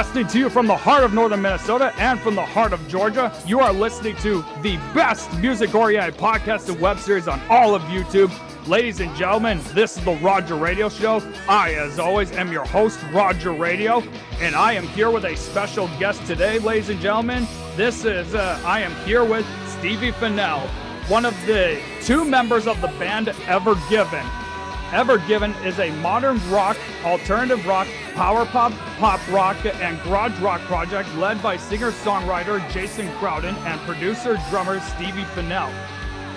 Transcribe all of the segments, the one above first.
Broadcasting to you from the heart of northern Minnesota and from the heart of Georgia, you are listening to the best music-oriented podcast and web series on all of YouTube. Ladies and gentlemen, this is the Roger Radio Show. I, as always, am your host, Roger Radio, and I am here with a special guest today, ladies and gentlemen. I am here with Stevie Fennell, one of the two members of the band Ever Given. Ever Given is a modern rock, alternative rock, power pop, pop rock, and garage rock project led by singer-songwriter Jason Crowden and producer-drummer Stevie Fennell.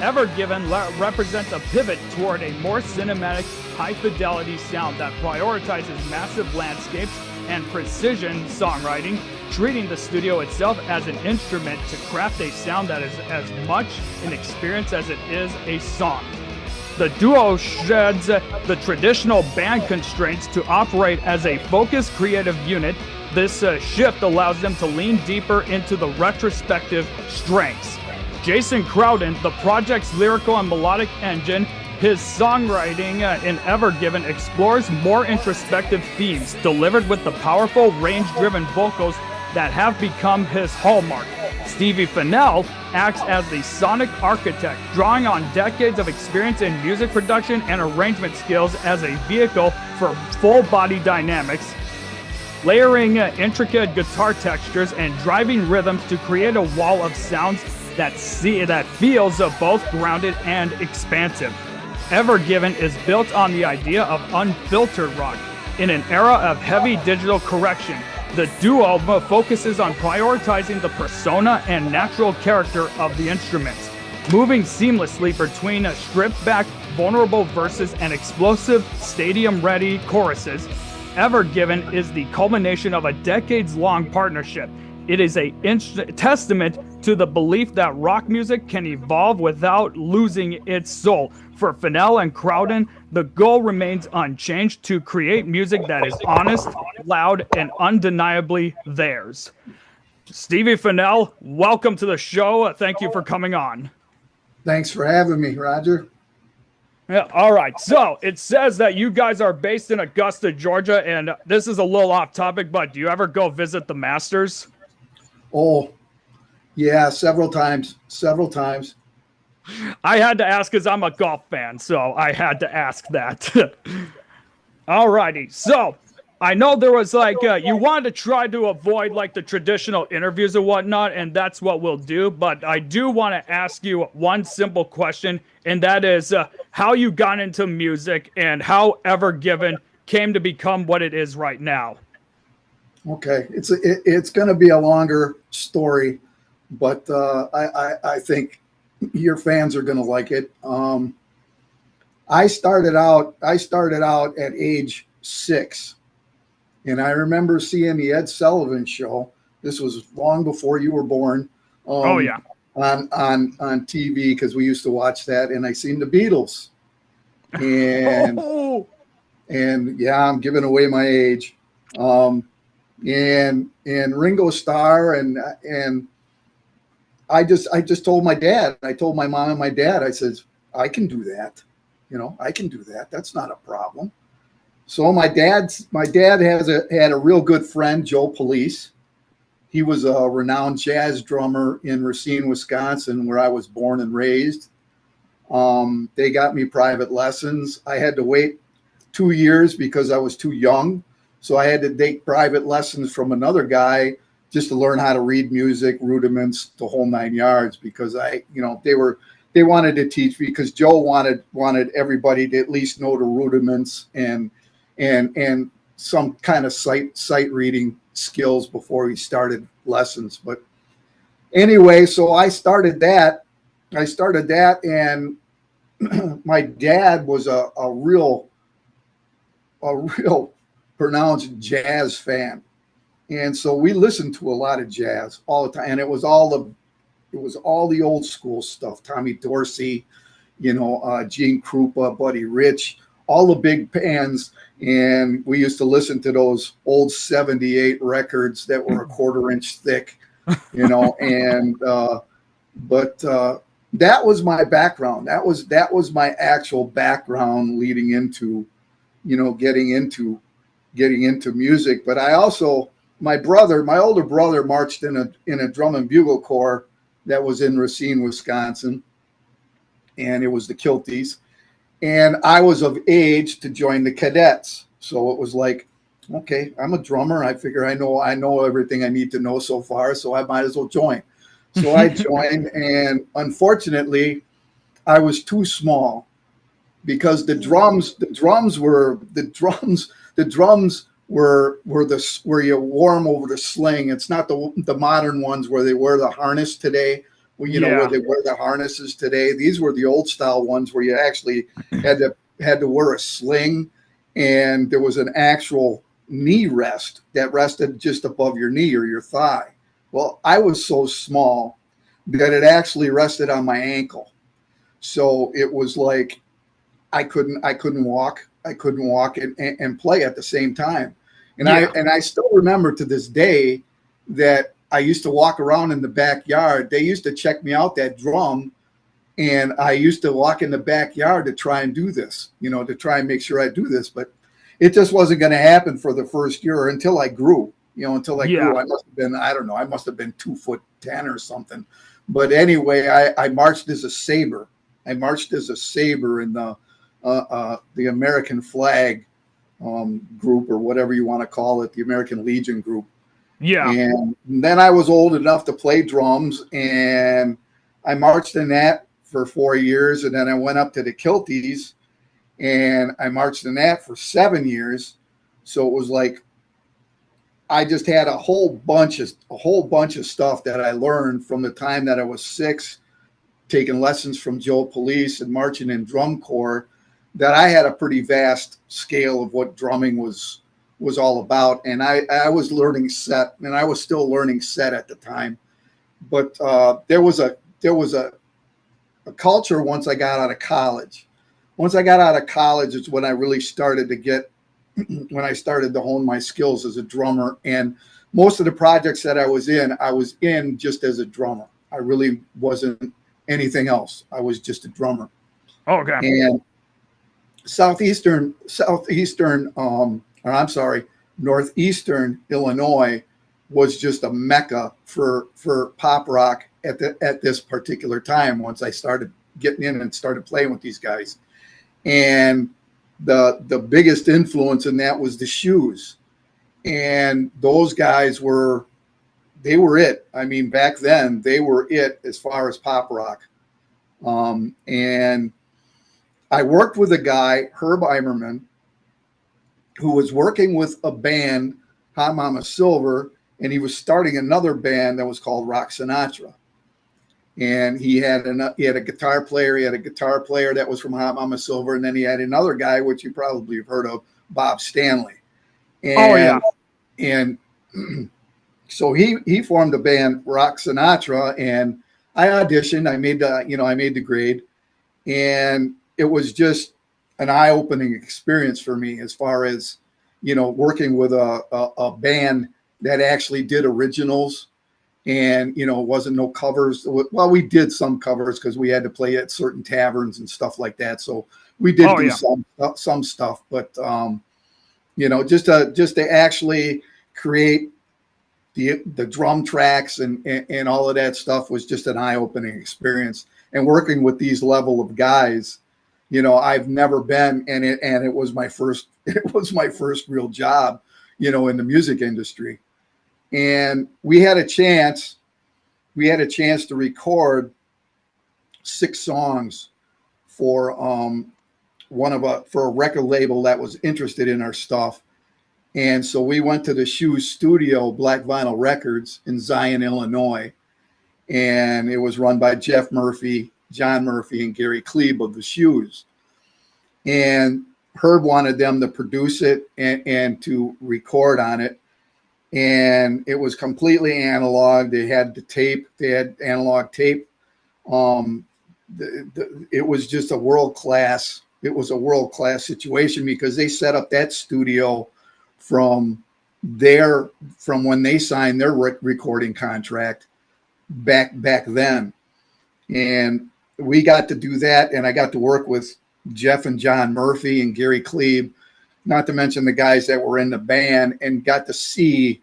Ever Given represents a pivot toward a more cinematic, high-fidelity sound that prioritizes massive landscapes and precision songwriting, treating the studio itself as an instrument to craft a sound that is as much an experience as it is a song. The duo sheds the traditional band constraints to operate as a focused creative unit. This shift allows them to lean deeper into the retrospective strengths. Jason Crowden, the project's lyrical and melodic engine, his songwriting in Ever Given explores more introspective themes delivered with the powerful, range-driven vocals that have become his hallmark. Stevie Fennell acts as the sonic architect, drawing on decades of experience in music production and arrangement skills as a vehicle for full-body dynamics, layering intricate guitar textures and driving rhythms to create a wall of sounds that feels both grounded and expansive. Ever Given is built on the idea of unfiltered rock. In an era of heavy digital correction, the duo focuses on prioritizing the persona and natural character of the instruments, moving seamlessly between stripped-back, vulnerable verses and explosive, stadium-ready choruses. Ever Given is the culmination of a decades-long partnership. It is a testament to the belief that rock music can evolve without losing its soul. For Fennell and Crowden, the goal remains unchanged: to create music that is honest, loud, and undeniably theirs. Stevie Fennell, welcome to the show. Thank you for coming on. Thanks for having me, Roger. Yeah, all right. So it says that you guys are based in Augusta, Georgia, and this is a little off topic, but do you ever go visit the Masters? Oh, yeah, several times. I had to ask because I'm a golf fan, so I had to ask that. All righty. So I know there was you wanted to try to avoid the traditional interviews and whatnot, and that's what we'll do. But I do want to ask you one simple question, and that is how you got into music and how Ever Given came to become what it is right now. Okay, it's going to be a longer story, but I think your fans are going to like it. I started out at age 6, and I remember seeing the Ed Sullivan Show. This was long before you were born. Oh yeah, on TV, because we used to watch that, and I seen the Beatles, and and yeah, I'm giving away my age. And Ringo Starr, and I just told my dad, I told my mom and my dad, I said, I can do that. I can do that. That's not a problem. So my dad had a real good friend, Joe Police. He was a renowned jazz drummer in Racine, Wisconsin, where I was born and raised. They got me private lessons. I had to wait 2 years because I was too young. So I had to take private lessons from another guy just to learn how to read music, rudiments, the whole 9 yards, because they wanted to teach me, because Joe wanted everybody to at least know the rudiments and some kind of sight reading skills before he started lessons. But anyway, so I started that, and my dad was a real pronounced jazz fan, and so we listened to a lot of jazz all the time, and it was all the old school stuff: Tommy Dorsey, Gene Krupa, Buddy Rich, all the big bands. And we used to listen to those old 78 records that were a 1/4 inch thick, but that was my background. That was my actual background leading into, getting into music. But I also my older brother, marched in a drum and bugle corps that was in Racine, Wisconsin, and it was the Kilties. And I was of age to join the cadets, so it was like, okay, I'm a drummer. I figure I know everything I need to know so far, so I might as well join. So I joined, and unfortunately, I was too small because the drums were where you wore them over the sling. It's not the modern ones where they wear the harness today. Well, where they wear the harnesses today. These were the old style ones where you actually had to wear a sling, and there was an actual knee rest that rested just above your knee or your thigh. Well, I was so small that it actually rested on my ankle. So it was like I couldn't walk. I couldn't walk and play at the same time. And I still remember to this day that I used to walk around in the backyard. They used to check me out that drum, and I used to walk in the backyard to try and do this, to try and make sure I do this. But it just wasn't going to happen for the first year until I grew. Until I grew, I must have been, I don't know, I must have been 2'10" or something. But anyway, I marched as a saber. I marched as a saber in the American flag group, or whatever you want to call it, the American Legion group. Yeah. And then I was old enough to play drums, and I marched in that for 4 years. And then I went up to the Kilties, and I marched in that for 7 years. So it was like I just had a whole bunch of stuff that I learned from the time that I was 6, taking lessons from Joe Police and marching in drum corps, that I had a pretty vast scale of what drumming was all about. And I was learning set, and I was still learning set at the time. But there was a culture once I got out of college. Once I got out of college is when I really started to get, when I started to hone my skills as a drummer. And most of the projects that I was in just as a drummer. I really wasn't anything else. I was just a drummer. Okay. And northeastern Illinois was just a mecca for pop rock at this particular time. Once I started getting in and started playing with these guys, and the biggest influence in that was the Shoes, and those guys were it. I mean, back then they were it as far as pop rock, and I worked with a guy, Herb Eimerman, who was working with a band, Hot Mama Silver, and he was starting another band that was called Rock Sinatra. And he had a guitar player. He had a guitar player that was from Hot Mama Silver, and then he had another guy, which you probably have heard of, Bob Stanley. And, And so he formed the band Rock Sinatra, and I auditioned. I made the grade, and it was just an eye-opening experience for me as far as, working with a band that actually did originals, and, wasn't no covers. Well, we did some covers because we had to play at certain taverns and stuff like that. So we did do some stuff, but, just to actually create the drum tracks and all of that stuff was just an eye-opening experience. And working with these level of guys, I've never been, and it was my first real job, in the music industry. And we had a chance to record 6 songs for a record label that was interested in our stuff. And so we went to the Shoes studio, Black Vinyl Records, in Zion, Illinois. And it was run by Jeff Murphy, John Murphy, and Gary Klebe of the Shoes. And Herb wanted them to produce it and to record on it. And it was completely analog. They had the tape. They had analog tape. It was just a world-class. It was a world-class situation because they set up that studio from when they signed their recording contract back then. And we got to do that. And I got to work with Jeff and John Murphy and Gary Klebe, not to mention the guys that were in the band, and got to see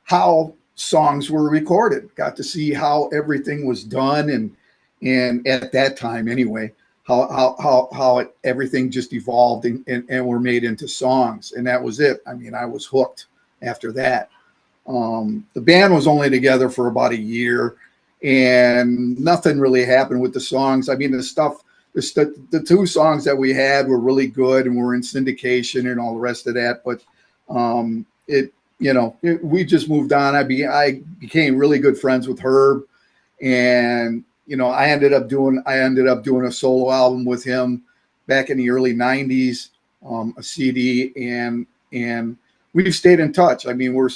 how songs were recorded, got to see how everything was done, and at that time anyway, how everything just evolved and were made into songs, and that was it. I mean, I was hooked after that. The band was only together for about a year, and nothing really happened with the songs. I mean, the two songs that we had were really good and were in syndication and all the rest of that. But we just moved on. I became really good friends with Herb, and I ended up doing a solo album with him back in the early '90s, a CD, and we've stayed in touch. I mean, we're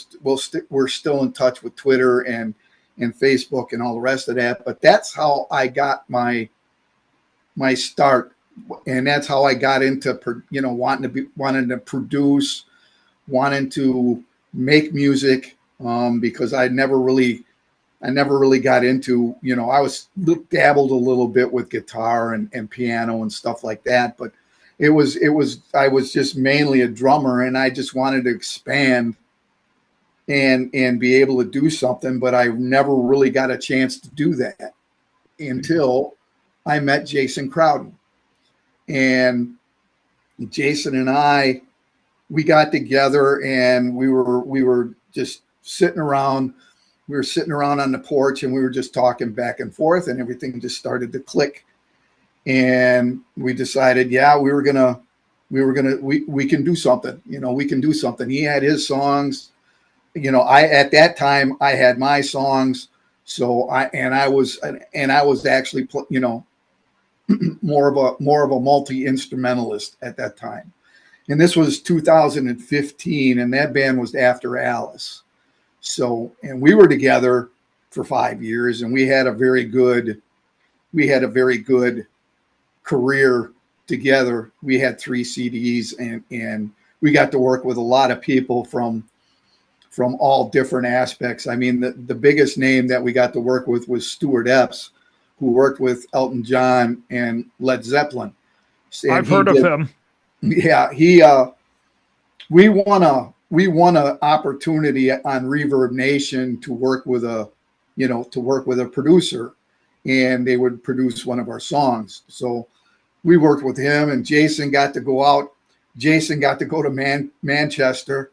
still in touch with Twitter and Facebook and all the rest of that. But that's how I got my start, and that's how I got into wanting to produce, wanting to make music, because I never really got into, I dabbled a little bit with guitar and piano and stuff like that, but I was just mainly a drummer, and I just wanted to expand and be able to do something, but I never really got a chance to do that until I met Jason Crowden. And Jason and I, we got together, and we were just sitting around. We were sitting around on the porch, and we were just talking back and forth, and everything just started to click. And we decided, we can do something. We can do something. He had his songs. At that time I had my songs. So I was actually, more of a multi-instrumentalist at that time. And this was 2015, and that band was After Alice. So, and we were together for 5 years, and we had a very good career together. We had 3 CDs, and we got to work with a lot of people from all different aspects. I mean, the biggest name that we got to work with was Stuart Epps, who worked with Elton John and Led Zeppelin. And I've heard of him. Yeah, we won an opportunity on Reverb Nation to work with a producer, and they would produce one of our songs. So we worked with him, and Jason got to go out. Jason got to go to Manchester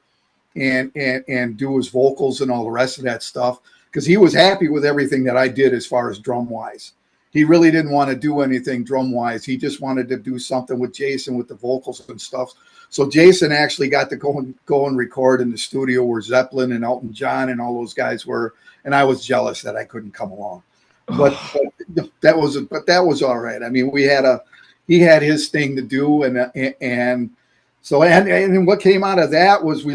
and do his vocals and all the rest of that stuff, because he was happy with everything that I did as far as drum wise. He really didn't want to do anything drum wise. He just wanted to do something with Jason with the vocals and stuff. So Jason actually got to go and record in the studio where Zeppelin and Elton John and all those guys were, and I was jealous that I couldn't come along. But that was all right. I mean, he had his thing to do, and what came out of that was we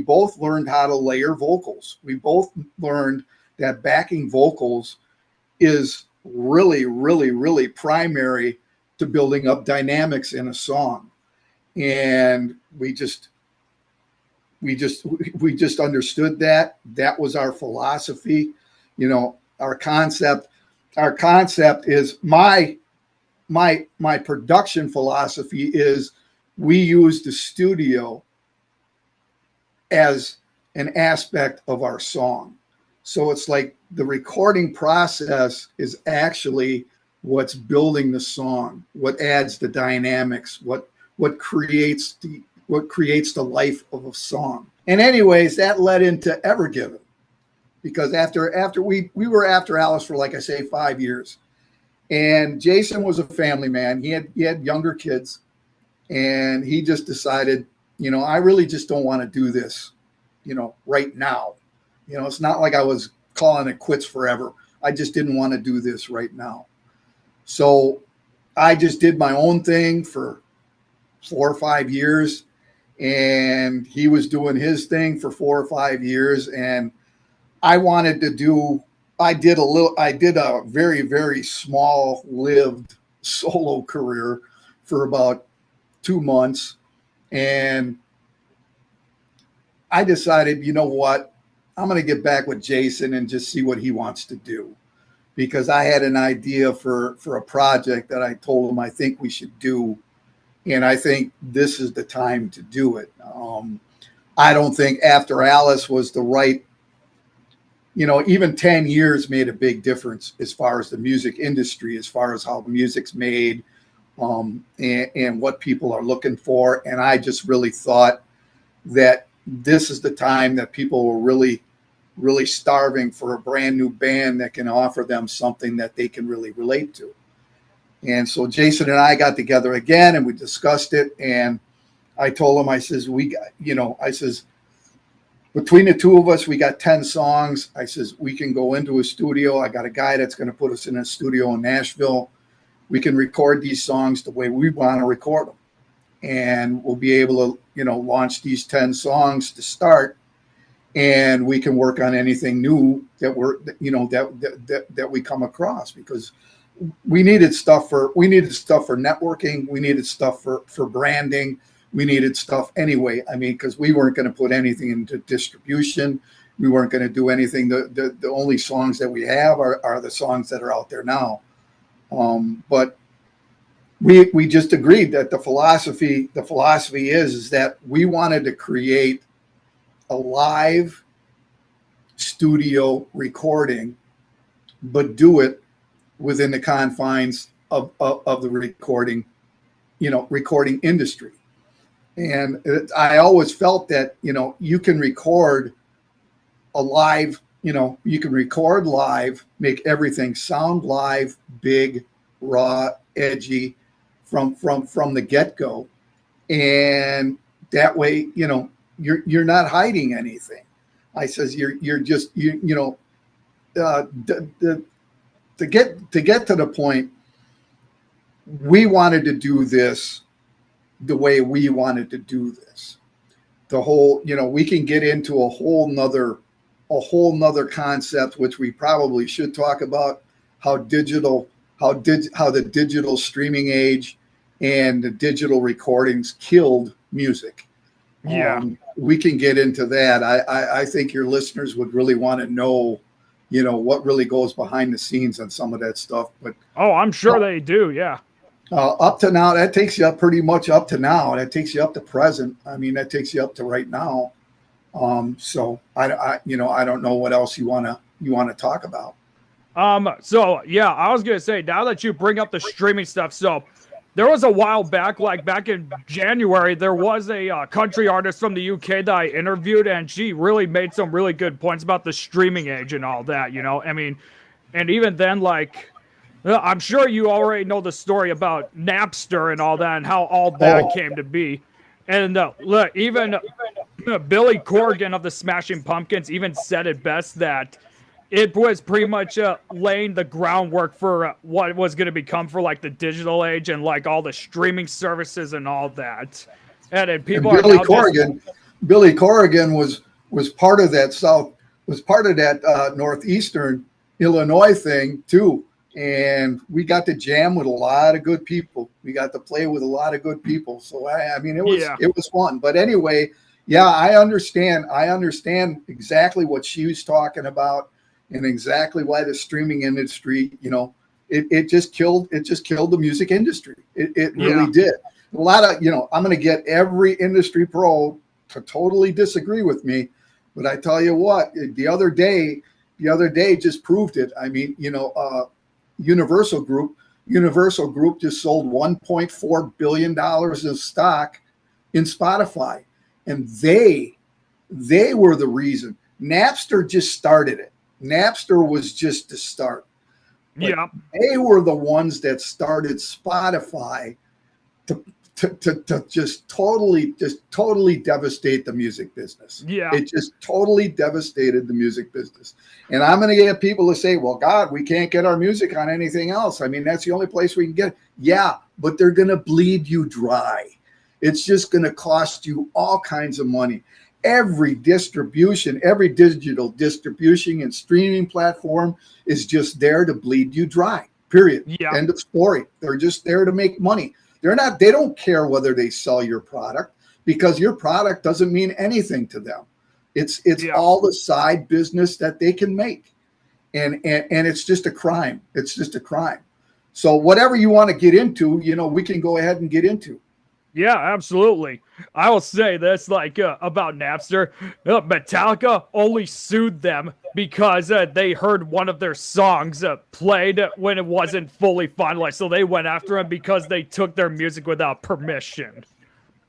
both learned how to layer vocals. We both learned that backing vocals is really, really, really primary to building up dynamics in a song. And we just understood that. That was our philosophy. Our concept is my production philosophy is we use the studio as an aspect of our song. So it's like the recording process is actually what's building the song, what adds the dynamics, what creates the life of a song. And anyways, that led into Ever Given, because after we were After Alice for, like I say, 5 years, and Jason was a family man. He had younger kids, and he just decided, I really just don't want to do this, right now. It's not like I was calling it quits forever. I just didn't want to do this right now. So I just did my own thing for 4 or 5 years, and he was doing his thing for 4 or 5 years. And I did a very, very small lived solo career for about 2 months. And I decided, you know what? I'm going to get back with Jason and just see what he wants to do, because I had an idea for a project that I told him I think we should do. And I think this is the time to do it. I don't think After Alice was the right, even 10 years made a big difference as far as the music industry, as far as how music's made, and what people are looking for. And I just really thought that this is the time that people were really, really starving for a brand new band that can offer them something that they can really relate to. And so Jason and I got together again and we discussed it. And I told him, I says, between the two of us, we got 10 songs. I says, we can go into a studio. I got a guy that's going to put us in a studio in Nashville. We can record these songs the way we want to record them. And we'll be able to, launch these 10 songs to start. And we can work on anything new that that we come across, because we needed stuff for networking. We needed stuff for branding. We needed stuff anyway. I mean, because we weren't going to put anything into distribution. We weren't going to do anything. The only songs that we have are the songs that are out there now. But we just agreed that the philosophy is that we wanted to create a live studio recording, but do it within the confines of the recording industry. And I always felt that, you can record a live, you can record live, make everything sound live, big, raw, edgy from the get-go. And that way, you're not hiding anything. I says, you're just, to get to the point, we wanted to do this the way we wanted to do this. The whole, we can get into a whole nother concept, which we probably should talk about, how the digital streaming age and the digital recordings killed music. Yeah. We can get into that. I think your listeners would really want to know, what really goes behind the scenes on some of that stuff. But I'm sure they do. Yeah. Up to now, that takes you pretty much up to now. That takes you up to present. I mean, that takes you up to right now. So I don't know what else you want to talk about. So yeah, I was gonna say, now that you bring up the streaming stuff, so there was a while back, like back in January, there was a country artist from the UK that I interviewed, and she really made some really good points about the streaming age and all that. I mean, and even then, like, I'm sure you already know the story about Napster and all that, and how all that came to be. And look, even Billy Corgan of the Smashing Pumpkins even said it best, that it was pretty much laying the groundwork for what was going to become for like the digital age and like all the streaming services and all that. And then people and are Billy now Corgan. Billy Corgan was part of that northeastern Illinois thing too. And we got to jam with a lot of good people. We got to play with a lot of good people. So I mean, it was fun. But anyway, yeah, I understand exactly what she was talking about, and exactly why the streaming industry, it just killed the music industry. It really did. A lot of, I'm going to get every industry pro to totally disagree with me, but I tell you what, the other day just proved it. I mean, Universal Group just sold $1.4 billion of stock in Spotify, and they were the reason. Napster just started it. Napster was just the start. Yeah, they were the ones that started Spotify to just totally devastate the music business. Yeah, it just totally devastated the music business. And I'm going to get people to say, well, God, we can't get our music on anything else. I mean, that's the only place we can get it. Yeah, but they're going to bleed you dry. It's just going to cost you all kinds of money. Every distribution, every digital distribution and streaming platform is just there to bleed you dry, period. Yeah. End of story. They're just there to make money. They don't care whether they sell your product, because your product doesn't mean anything to them. It's all the side business that they can make. And it's just a crime. It's just a crime. So whatever you want to get into, we can go ahead and get into. Yeah, absolutely. I will say this, like about Napster. Metallica only sued them because they heard one of their songs played when it wasn't fully finalized. So they went after them because they took their music without permission.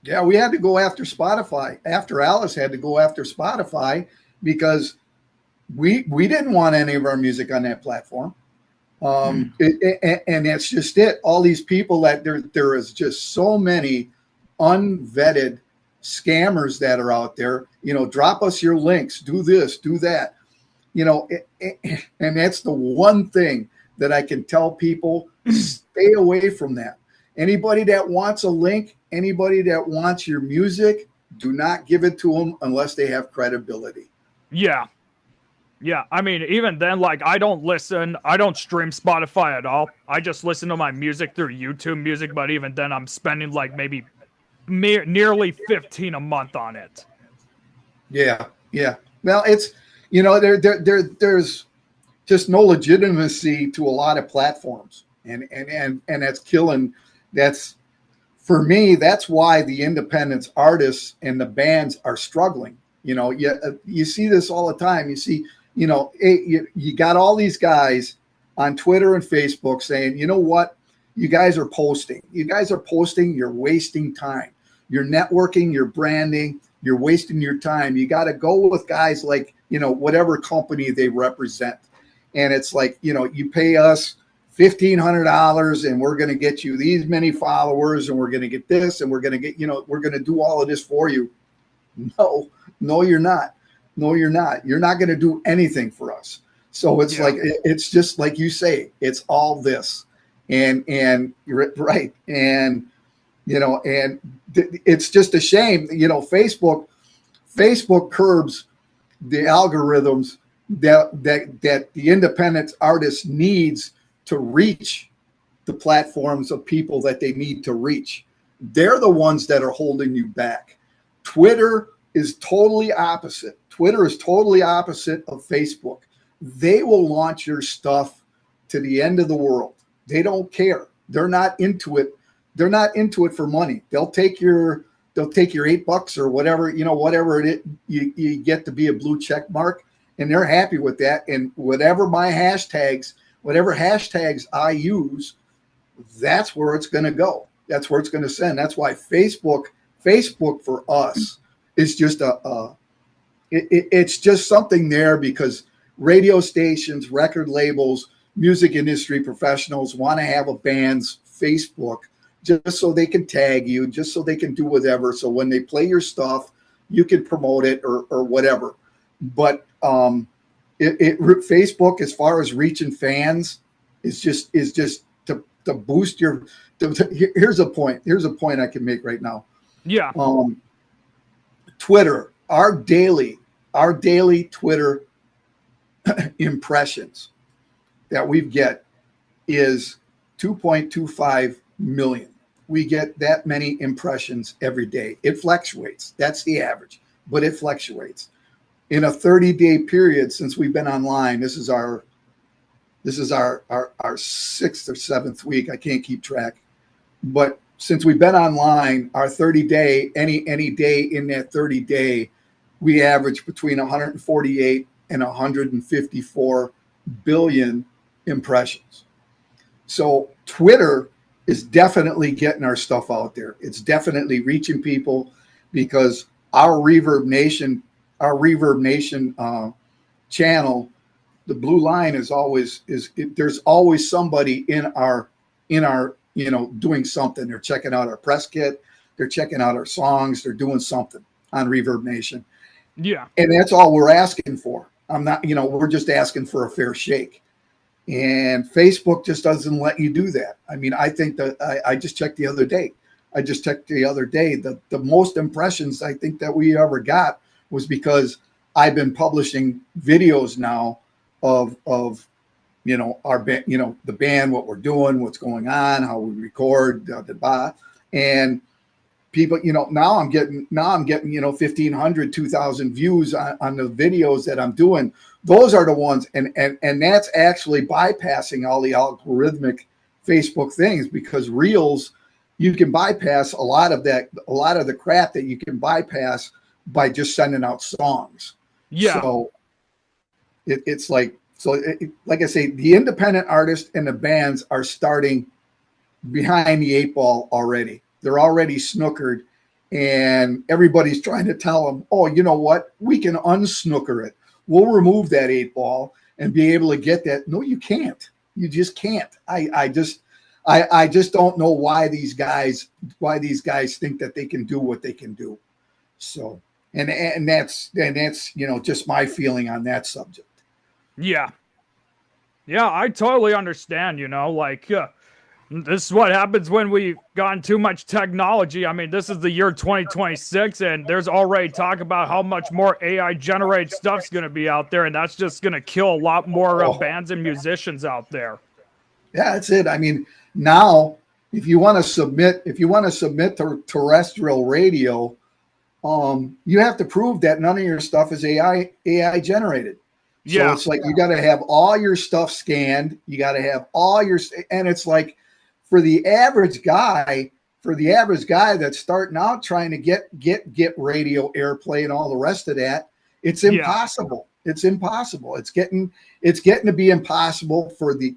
Yeah, we had to go after Spotify. After Alice had to go after Spotify because we didn't want any of our music on that platform. And that's just it. All these people that there is just so many unvetted scammers that are out there. You know, drop us your links, do this, do that. You know, and that's the one thing that I can tell people: stay away from that. Anybody that wants a link, anybody that wants your music, do not give it to them unless they have credibility. Yeah. Yeah, I mean, even then, like, I don't stream Spotify at all. I just listen to my music through YouTube Music, but even then, I'm spending like maybe nearly 15 a month on it. Yeah, yeah. Well, it's there's just no legitimacy to a lot of platforms, and that's killing. That's for me. That's why the independent artists and the bands are struggling. You know, you see this all the time. You see, you got all these guys on Twitter and Facebook saying, you know what, you guys are posting. You guys are posting. You're wasting time. You're networking. You're branding. You're wasting your time. You got to go with guys like, whatever company they represent. And it's like, you pay us $1,500 and we're going to get you these many followers and we're going to get this and we're going to get, we're going to do all of this for you. No, you're not. No, you're not. You're not going to do anything for us. So it's like, it's just like you say, it's all this and you're right. And, it's just a shame, Facebook curbs the algorithms that the independent artist needs to reach the platforms of people that they need to reach. They're the ones that are holding you back. Twitter is totally opposite. Twitter is totally opposite of Facebook. They will launch your stuff to the end of the world. They don't care. They're not into it. They're not into it for money. They'll take your $8 or whatever, whatever you get to be a blue check mark, and they're happy with that. And whatever hashtags I use, that's where it's going to go. That's where it's going to send. That's why Facebook for us is just it's just something there because radio stations, record labels, music industry professionals want to have a band's Facebook just so they can tag you, just so they can do whatever. So when they play your stuff, you can promote it or whatever. But Facebook, as far as reaching fans, is just to boost your. Here's a point I can make right now. Yeah. Twitter, our daily Twitter impressions that we get is 2.25 million. We get that many impressions every day. It fluctuates. That's the average, but it fluctuates. In a 30-day period since we've been online, this is our 6th or 7th week. I can't keep track, but since we've been online, our 30-day, any day in that 30-day, we average between 148 and 154 billion impressions. So Twitter is definitely getting our stuff out there. It's definitely reaching people because our Reverb Nation channel, the blue line is always there's always somebody in our doing something. They're checking out our press kit, they're checking out our songs, they're doing something on Reverb Nation. Yeah. And that's all we're asking for. We're just asking for a fair shake. And Facebook just doesn't let you do that. I mean, I think that I just checked the other day. The most impressions I think that we ever got was because I've been publishing videos now of our band, the band, what we're doing, what's going on, how we record, and people, now I'm getting 1,500, 2,000 views on the videos that I'm doing. Those are the ones, and that's actually bypassing all the algorithmic Facebook things because Reels you can bypass a lot of the crap that you can bypass by just sending out songs. Yeah. So it's like, like I say, the independent artists and the bands are starting behind the eight ball already. They're already snookered, and everybody's trying to tell them, oh, you know what? We can unsnooker it. We'll remove that eight ball and be able to get that. No, you can't. You just can't. I just don't know why these guys think that they can do what they can do. So, and that's just my feeling on that subject. Yeah. Yeah, I totally understand, this is what happens when we've gotten too much technology. I mean, this is the year 2026, and there's already talk about how much more AI-generated stuff's going to be out there, and that's just going to kill a lot more bands and musicians out there. Yeah, that's it. I mean, now, if you want to submit to terrestrial radio, you have to prove that none of your stuff is AI generated. So it's like you got to have all your stuff scanned. You got to have all your, and it's like for the average guy that's starting out trying to get radio airplay and all the rest of that, it's impossible. It's impossible. It's getting to be impossible for the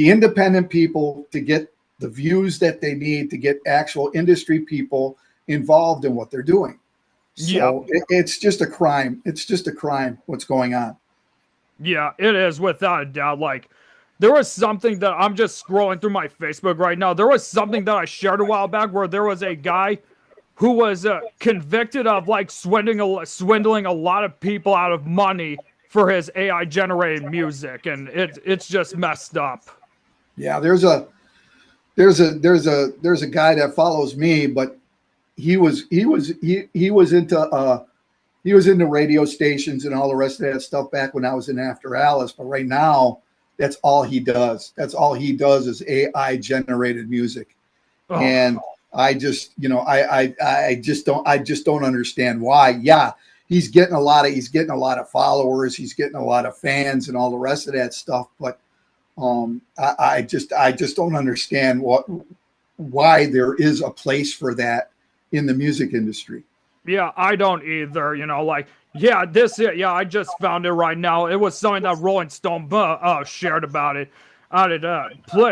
independent people to get the views that they need to get actual industry people involved in what they're doing. So it's just a crime. It's just a crime what's going on. Yeah, it is without a doubt. Like, there was something that I'm just scrolling through my Facebook right now. There was something that I shared a while back where there was a guy who was convicted of like swindling a lot of people out of money for his AI generated music, and it's just messed up. Yeah, there's a guy that follows me, but he was into radio stations and all the rest of that stuff back when I was in After Alice. But right now, that's all he does. That's all he does is AI generated music. Oh. And I just, I just don't understand why. Yeah, he's getting a lot of followers. He's getting a lot of fans and all the rest of that stuff. But I just don't understand why there is a place for that in the music industry. Yeah, I don't either. I just found it right now. It was something that Rolling Stone shared about it.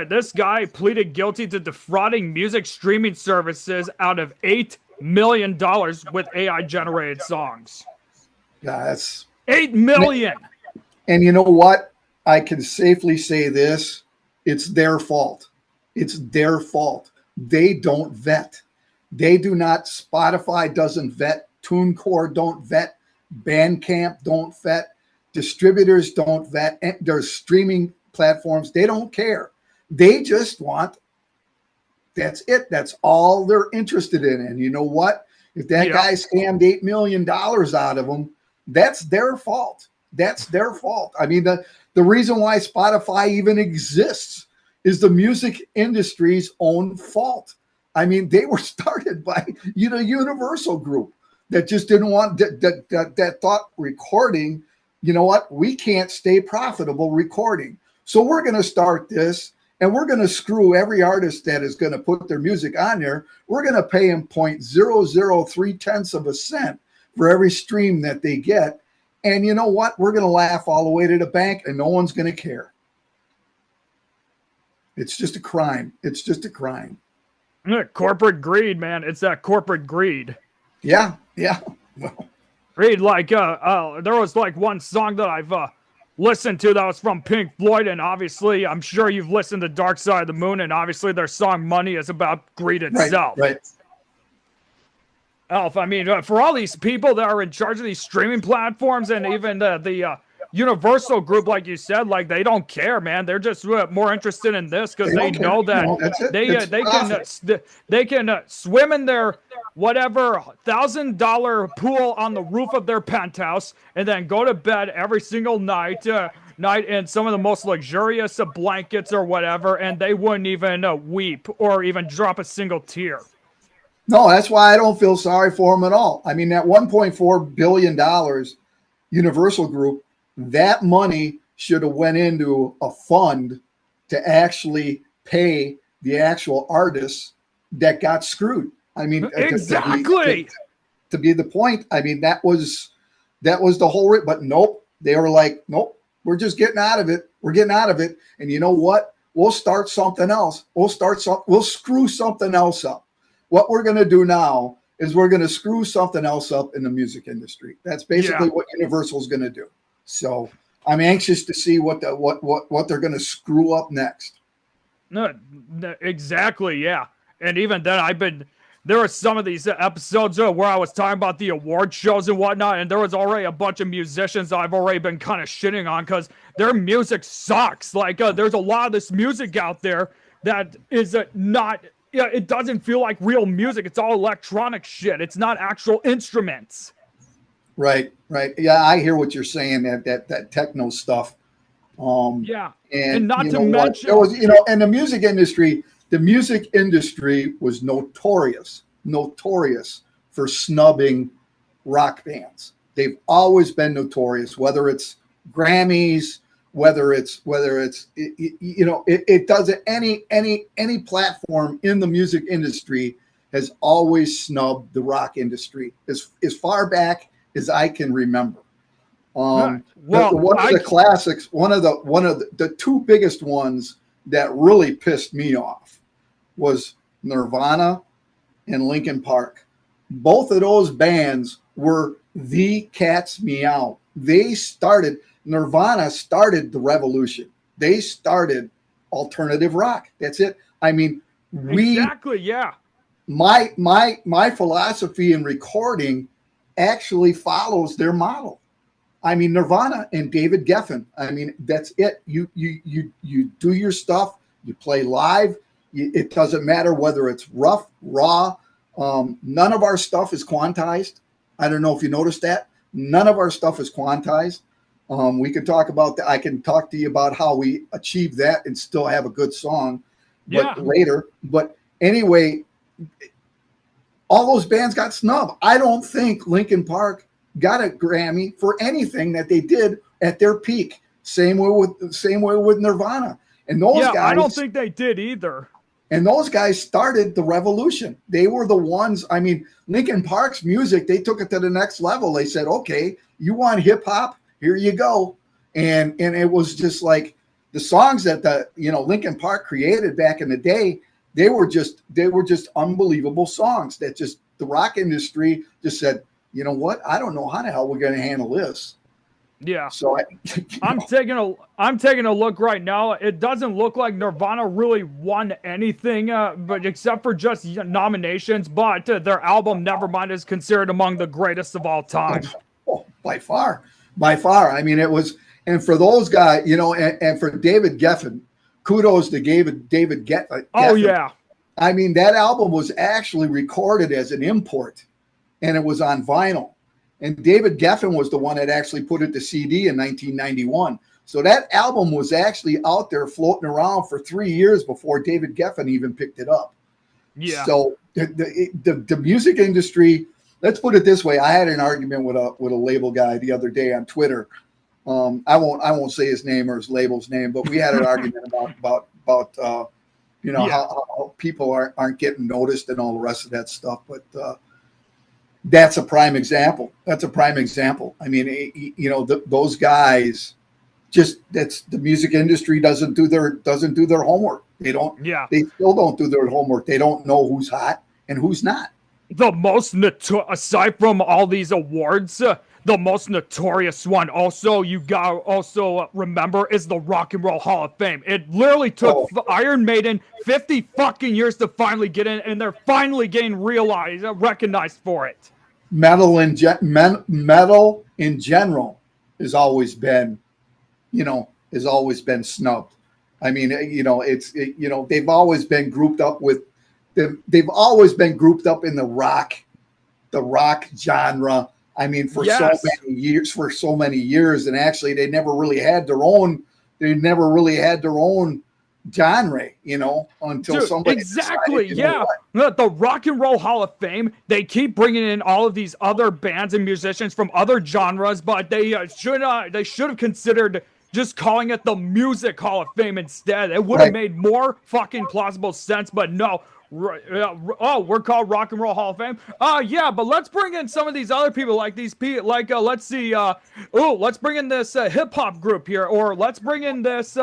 This guy pleaded guilty to defrauding music streaming services out of $8 million with AI generated songs. Yeah, that's $8 million. And you know what? I can safely say this: it's their fault. It's their fault. They don't vet. They do not. Spotify doesn't vet. TuneCore don't vet. Bandcamp don't vet. Distributors don't vet. There's streaming platforms. They don't care. They just want. That's it. That's all they're interested in. And you know what? If that guy scammed $8 million out of them, that's their fault. That's their fault. I mean, the reason why Spotify even exists is the music industry's own fault. I mean, they were started by, Universal Group that just didn't want that thought recording. You know what? We can't stay profitable recording. So we're going to start this, and we're going to screw every artist that is going to put their music on there. We're going to pay them 0.003 of a cent for every stream that they get. And you know what? We're going to laugh all the way to the bank, and no one's going to care. It's just a crime. It's just a crime. Corporate greed, man. It's that corporate greed. Yeah. Read there was like one song that I've listened to that was from Pink Floyd, and obviously I'm sure you've listened to Dark Side of the Moon, and obviously their song Money is about greed itself. Right. Alf, I mean, for all these people that are in charge of these streaming platforms and even the Universal Group, like you said, like they don't care, man. They're just more interested in this because they know that they can swim in their whatever $1,000 pool on the roof of their penthouse and then go to bed every single night in some of the most luxurious blankets or whatever, and they wouldn't even weep or even drop a single tear. No, that's why I don't feel sorry for them at all. I mean, that $1.4 billion Universal Group, that money should have went into a fund to actually pay the actual artists that got screwed. I mean, exactly. To be the point. I mean, that was the whole. But nope, they were like, nope, we're just getting out of it. We're getting out of it. And you know what? We'll start something else. We'll screw something else up. What we're going to do now is we're going to screw something else up in the music industry. That's basically what Universal's going to do. So I'm anxious to see what they're going to screw up next. No, exactly, yeah. And even then, there were some of these episodes where I was talking about the award shows and whatnot, and there was already a bunch of musicians that I've already been kind of shitting on because their music sucks. Like, there's a lot of this music out there that is not, it doesn't feel like real music. It's all electronic shit. It's not actual instruments. Right. Yeah, I hear what you're saying, that techno stuff. Yeah. And not to mention, there was, and the music industry was notorious for snubbing rock bands. They've always been notorious, whether it's Grammys, whether it's it doesn't, any platform in the music industry has always snubbed the rock industry as far back as I can remember. One of the classics, one of the two biggest ones that really pissed me off was Nirvana and Linkin Park. Both of those bands were the cat's meow. Nirvana started the revolution. They started alternative rock. That's it. I mean, exactly, yeah. My philosophy in recording actually follows their model. I mean, Nirvana and David Geffen. I mean, that's it. You do your stuff. You play live. It doesn't matter whether it's rough, raw. None of our stuff is quantized. I don't know if you noticed that. None of our stuff is quantized. We can talk about that. I can talk to you about how we achieve that and still have a good song, but later. But anyway, all those bands got snubbed. I don't think Linkin Park got a Grammy for anything that they did at their peak. Same way with Nirvana. And those guys, I don't think they did either. And those guys started the revolution. They were the ones. I mean, Linkin Park's music, they took it to the next level. They said, "Okay, you want hip hop? Here you go." And it was just like the songs that Linkin Park created back in the day. They were just unbelievable songs that just the rock industry just said, you know what? I don't know how the hell we're going to handle this. Yeah. So I'm taking a look right now. It doesn't look like Nirvana really won anything, but except for just nominations. But their album Nevermind is considered among the greatest of all time. Oh, by far. I mean, it was, and for those guys, and for David Geffen, kudos to David Geffen. Oh yeah. I mean, that album was actually recorded as an import. And it was on vinyl. And David Geffen was the one that actually put it to CD in 1991. So that album was actually out there floating around for 3 years before David Geffen even picked it up. Yeah. So the music industry, let's put it this way. I had an argument with a label guy the other day on Twitter. I won't say his name or his label's name, but we had an argument about how people aren't getting noticed and all the rest of that stuff. But that's a prime example. I mean, those guys that's the music industry doesn't do their homework. They don't. Yeah. They still don't do their homework. They don't know who's hot and who's not. The most aside from all these awards, the most notorious one also you got remember is the Rock and Roll Hall of Fame. It literally took Iron Maiden 50 fucking years to finally get in, and they're finally getting recognized for it. Metal in general has always been snubbed. I mean, they've always been grouped up with they've always been grouped up in the rock genre. I mean, for so many years, and actually they never really had their own genre, until somebody exactly, yeah. The Rock and Roll Hall of Fame, they keep bringing in all of these other bands and musicians from other genres, but they should have considered just calling it the Music Hall of Fame instead. It would have made more fucking plausible sense, but no. Oh, we're called Rock and Roll Hall of Fame. Yeah, but let's bring in some of these other people, like these people, like let's see. Let's bring in this hip hop group here, or let's bring in this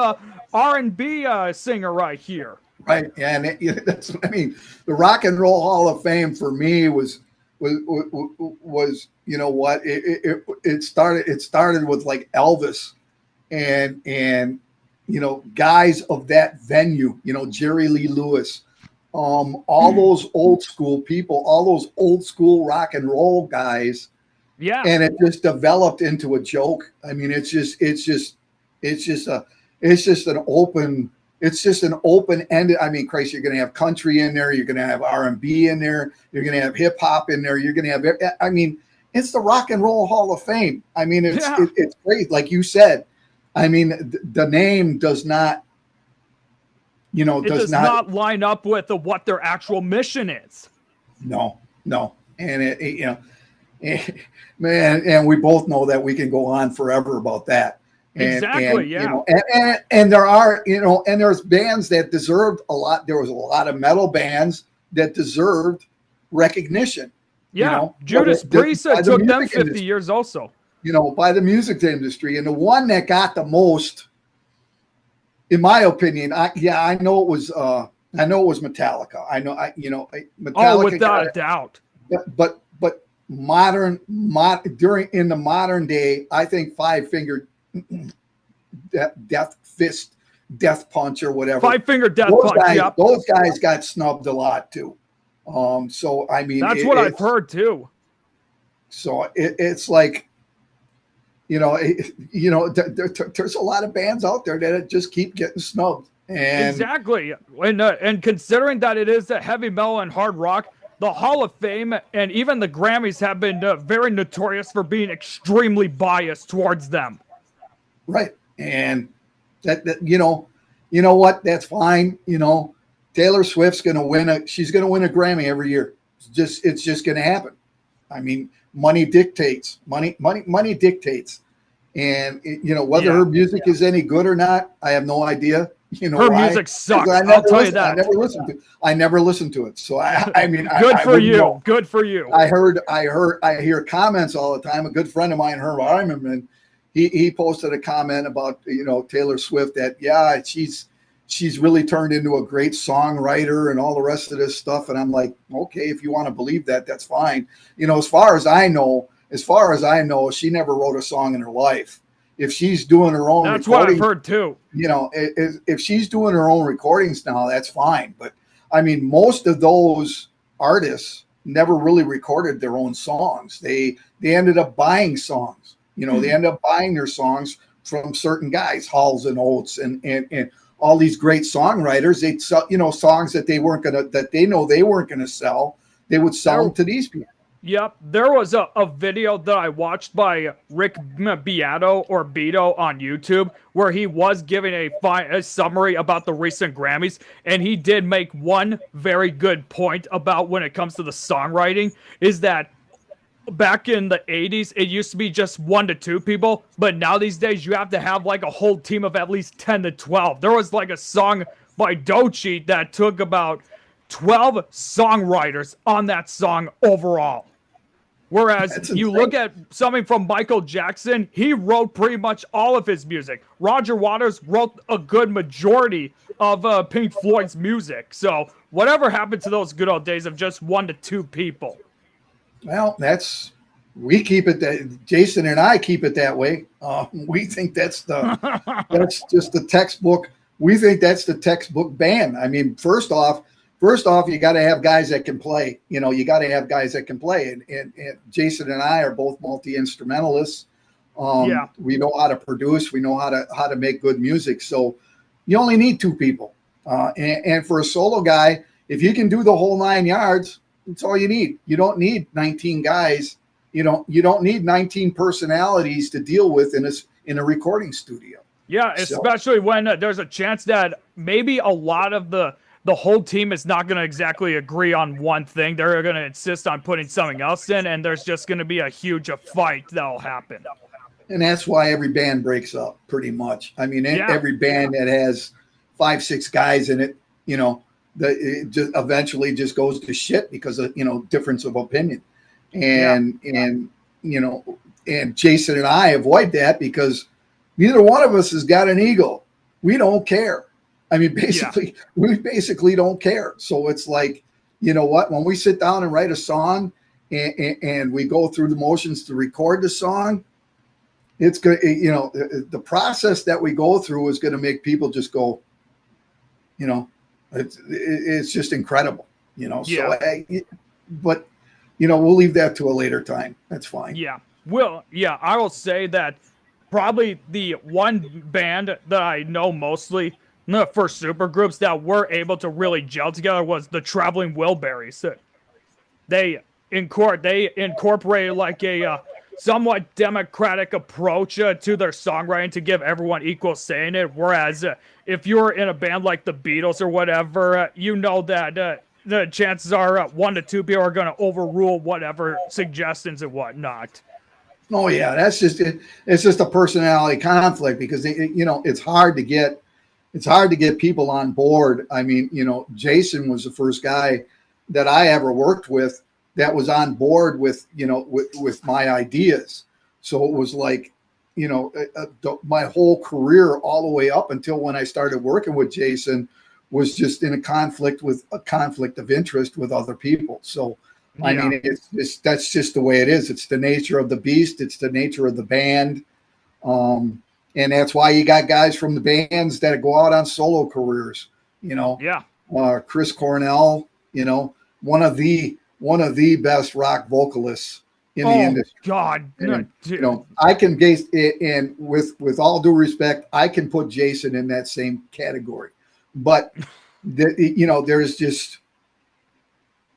R&B singer right here. Right, and that's, I mean, the Rock and Roll Hall of Fame for me was you know what, it started with like Elvis and you know, guys of that venue, you know, Jerry Lee Lewis, all those old school people, all those old school rock and roll guys. Yeah. And it just developed into a joke. I mean, it's just an open-ended. I mean, Christ, you're going to have country in there. You're going to have R&B in there. You're going to have hip hop in there. You're going to have, I mean, it's the Rock and Roll Hall of Fame. I mean, it's great. Like you said, I mean, the name does not, you know, does not line up with what their actual mission is. No. And you know, man, and we both know that we can go on forever about that. Exactly. You know, and there are, you know, and there's bands that deserved a lot. There was a lot of metal bands that deserved recognition. Yeah. You know, Judas Priest took them 50 years also. You know, by the music industry. And the one that got the most, in my opinion, I know it was Metallica. Metallica. Oh, without a doubt. But in the modern day, I think Five Finger Death Fist, Death Punch, or whatever. Five Finger Death Punch. Those guys got snubbed a lot too. So I mean, that's what I've heard too. So it's like, you know, there's a lot of bands out there that just keep getting snubbed. And exactly, and considering that it is a heavy metal and hard rock, the Hall of Fame and even the Grammys have been very notorious for being extremely biased towards them. Right, and that you know what? That's fine. You know, Taylor Swift's going to win she's going to win a Grammy every year. It's just going to happen. I mean, money dictates. Money dictates. And you know, whether her music is any good or not, I have no idea. You know, her music sucks. I'll tell you that. I never listened to it. So I mean, good for you. Good for you. I hear comments all the time. A good friend of mine, Herb Eimerman, he posted a comment about, you know, Taylor Swift that she's really turned into a great songwriter and all the rest of this stuff. And I'm like, okay, if you want to believe that, that's fine. You know, as far as I know, she never wrote a song in her life. If she's doing her own, that's what I've heard too. You know, if she's doing her own recordings now, that's fine. But I mean, most of those artists never really recorded their own songs. They ended up buying songs. You know, they ended up buying their songs from certain guys, Halls and Oates, and all these great songwriters. They sell, you know, songs that they weren't gonna sell. They would sell them to these people. Yep, there was a video that I watched by Rick Beato or Beto on YouTube where he was giving a summary about the recent Grammys, and he did make one very good point about when it comes to the songwriting, is that back in the 80s, it used to be just 1 to 2 people, but now these days you have to have like a whole team of at least 10 to 12. There was like a song by Doechii that took about 12 songwriters on that song overall. Whereas you look at something from Michael Jackson, he wrote pretty much all of his music. Roger Waters wrote a good majority of Pink Floyd's music. So whatever happened to those good old days of just 1 to 2 people? Well, we keep it that Jason and I keep it that way. We think that's just the textbook. We think that's the textbook band. I mean, first off, you got to have guys that can play. You know, you got to have guys that can play. And Jason and I are both multi-instrumentalists. We know how to produce. We know how to make good music. So you only need 2 people. And for a solo guy, if you can do the whole 9 yards, that's all you need. You don't need 19 guys. You don't need 19 personalities to deal with in a recording studio. Yeah, especially when there's a chance that maybe a lot of the whole team is not going to exactly agree on one thing. They're going to insist on putting something else in, and there's just going to be a huge fight that'll happen. And that's why every band breaks up pretty much. I mean, every band that has 5, 6 guys in it, it just eventually just goes to shit because of, difference of opinion. And Jason and I avoid that because neither one of us has got an ego. We don't care. I mean, we basically don't care. So it's like, you know what, when we sit down and write a song and we go through the motions to record the song, it's good. The process that we go through is going to make people just go, it's just incredible, so, but, we'll leave that to a later time. That's fine. Yeah. Well, yeah, I will say that probably the one band that I know mostly for supergroups that were able to really gel together was the Traveling Wilburys. They incorporated like a somewhat democratic approach to their songwriting to give everyone equal say in it. Whereas if you're in a band like the Beatles or whatever, that the chances are 1 to 2 people are going to overrule whatever suggestions and whatnot. Oh yeah, that's just it. It's just a personality conflict because it's hard to get people on board. I mean, Jason was the first guy that I ever worked with that was on board with my ideas. So it was like, my whole career all the way up until when I started working with Jason was just in a conflict of interest with other people. So I mean, that's just the way it is. It's the nature of the beast. It's the nature of the band. And that's why you got guys from the bands that go out on solo careers, Chris Cornell, one of the best rock vocalists in the industry. God, and, I can base it, and with all due respect, I can put Jason in that same category. But there's just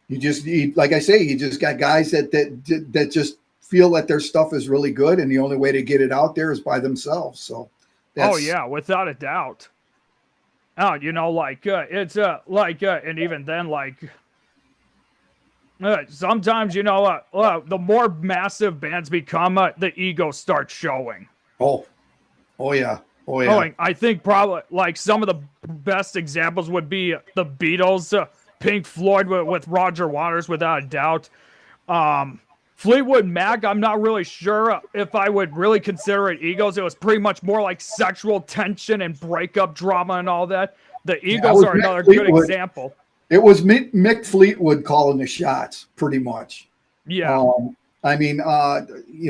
like I say, you just got guys that just feel that their stuff is really good, and the only way to get it out there is by themselves. So, without a doubt. Oh, it's and even then, sometimes the more massive bands become, the ego starts showing. Oh yeah. I think probably some of the best examples would be the Beatles, Pink Floyd with Roger Waters, without a doubt. Fleetwood Mac, I'm not really sure if I would really consider it egos. It was pretty much more like sexual tension and breakup drama and all that. The Eagles are another good example. It was Mick Fleetwood calling the shots, pretty much. Yeah. I mean, the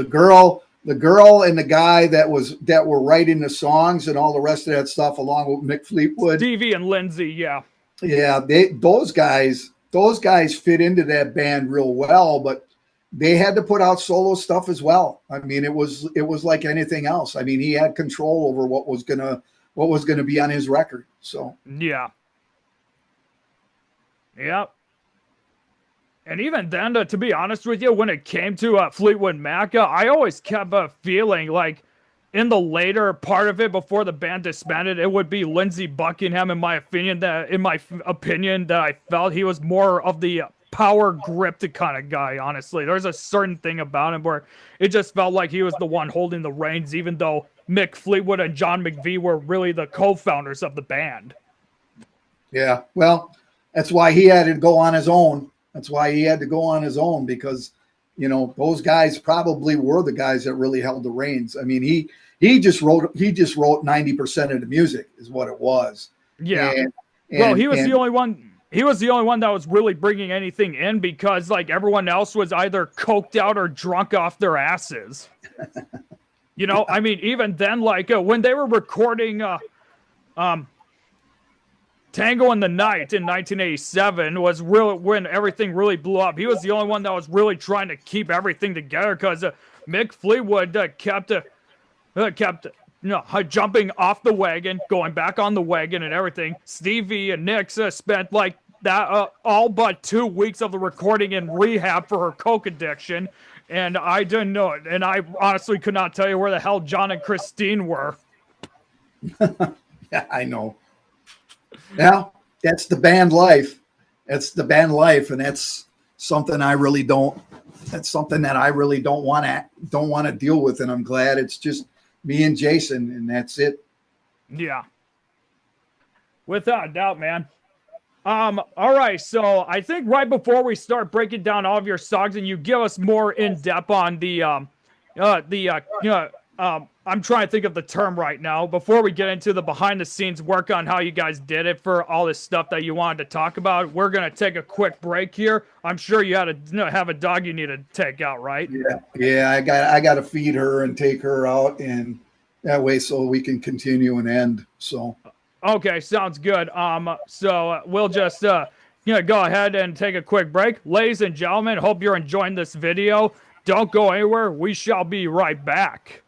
girl and the guy that were writing the songs and all the rest of that stuff, along with Mick Fleetwood, Stevie and Lindsay. Yeah. Those guys fit into that band real well, but they had to put out solo stuff as well. I mean, it was like anything else. I mean, he had control over what was gonna be on his record. So yeah. And even then, to be honest with you, when it came to Fleetwood Mac, I always kept feeling like in the later part of it, before the band disbanded, it would be Lindsey Buckingham, in my opinion, that I felt he was more of the power gripped kind of guy, honestly. There's a certain thing about him where it just felt like he was the one holding the reins, even though Mick Fleetwood and John McVie were really the co-founders of the band. Yeah, well, that's why he had to go on his own. Because, those guys probably were the guys that really held the reins. I mean, he just wrote 90% of the music is what it was. Yeah. He was the only one. He was the only one that was really bringing anything in, because everyone else was either coked out or drunk off their asses. I mean, even then, when they were recording Tango in the Night in 1987 was really when everything really blew up. He was the only one that was really trying to keep everything together, because Mick Fleetwood kept jumping off the wagon, going back on the wagon and everything. Stevie and Nick spent that all but 2 weeks of the recording in rehab for her coke addiction, and I didn't know it. And I honestly could not tell you where the hell John and Christine were. Yeah, I know. Now, that's the band life. And that's something I really don't that's something that I really don't want to deal with. And I'm glad it's just me and Jason, and that's it. Yeah. Without a doubt, man. All right. So I think right before we start breaking down all of your songs and you give us more in depth on I'm trying to think of the term right now. Before we get into the behind the scenes work on how you guys did it for all this stuff that you wanted to talk about, we're going to take a quick break here. I'm sure you had to have a dog you need to take out, right? Yeah. I got to feed her and take her out, and that way so we can continue and end. So. Okay, sounds good. So we'll just go ahead and take a quick break. Ladies and gentlemen, hope you're enjoying this video. Don't go anywhere. We shall be right back.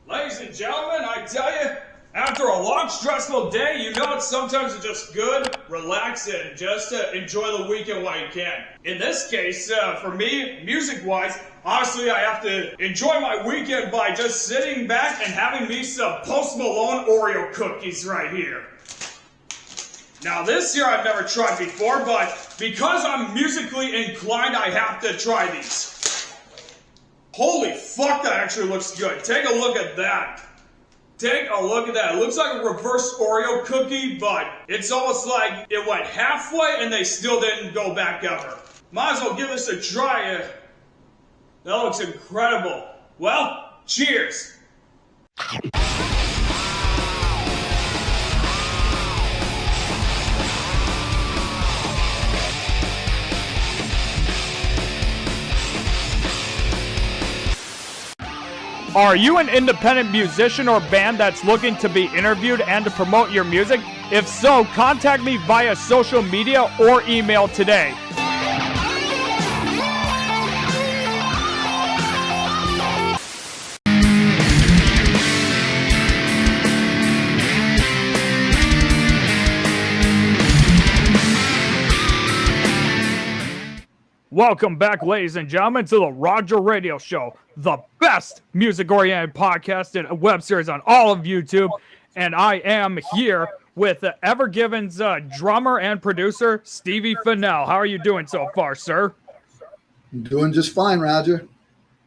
Ladies and gentlemen, I tell you, after a long, stressful day, sometimes it's just good, relax, and just enjoy the weekend while you can. In this case, for me, music-wise, honestly, I have to enjoy my weekend by just sitting back and having me some Post Malone Oreo cookies right here. Now, this here I've never tried before, but because I'm musically inclined, I have to try these. Holy fuck, that actually looks good. Take a look at that. Take a look at that. It looks like a reverse Oreo cookie, but it's almost like it went halfway and they still didn't go back ever. Might as well give this a try. That looks incredible. Well, cheers. Are you an independent musician or band that's looking to be interviewed and to promote your music? If so, contact me via social media or email today. Welcome back, ladies and gentlemen, to the Roger Radio Show, the best music-oriented podcast and web series on all of YouTube. And I am here with Ever Given's drummer and producer, Stevie Fennell. How are you doing so far, sir? I'm doing just fine, Roger.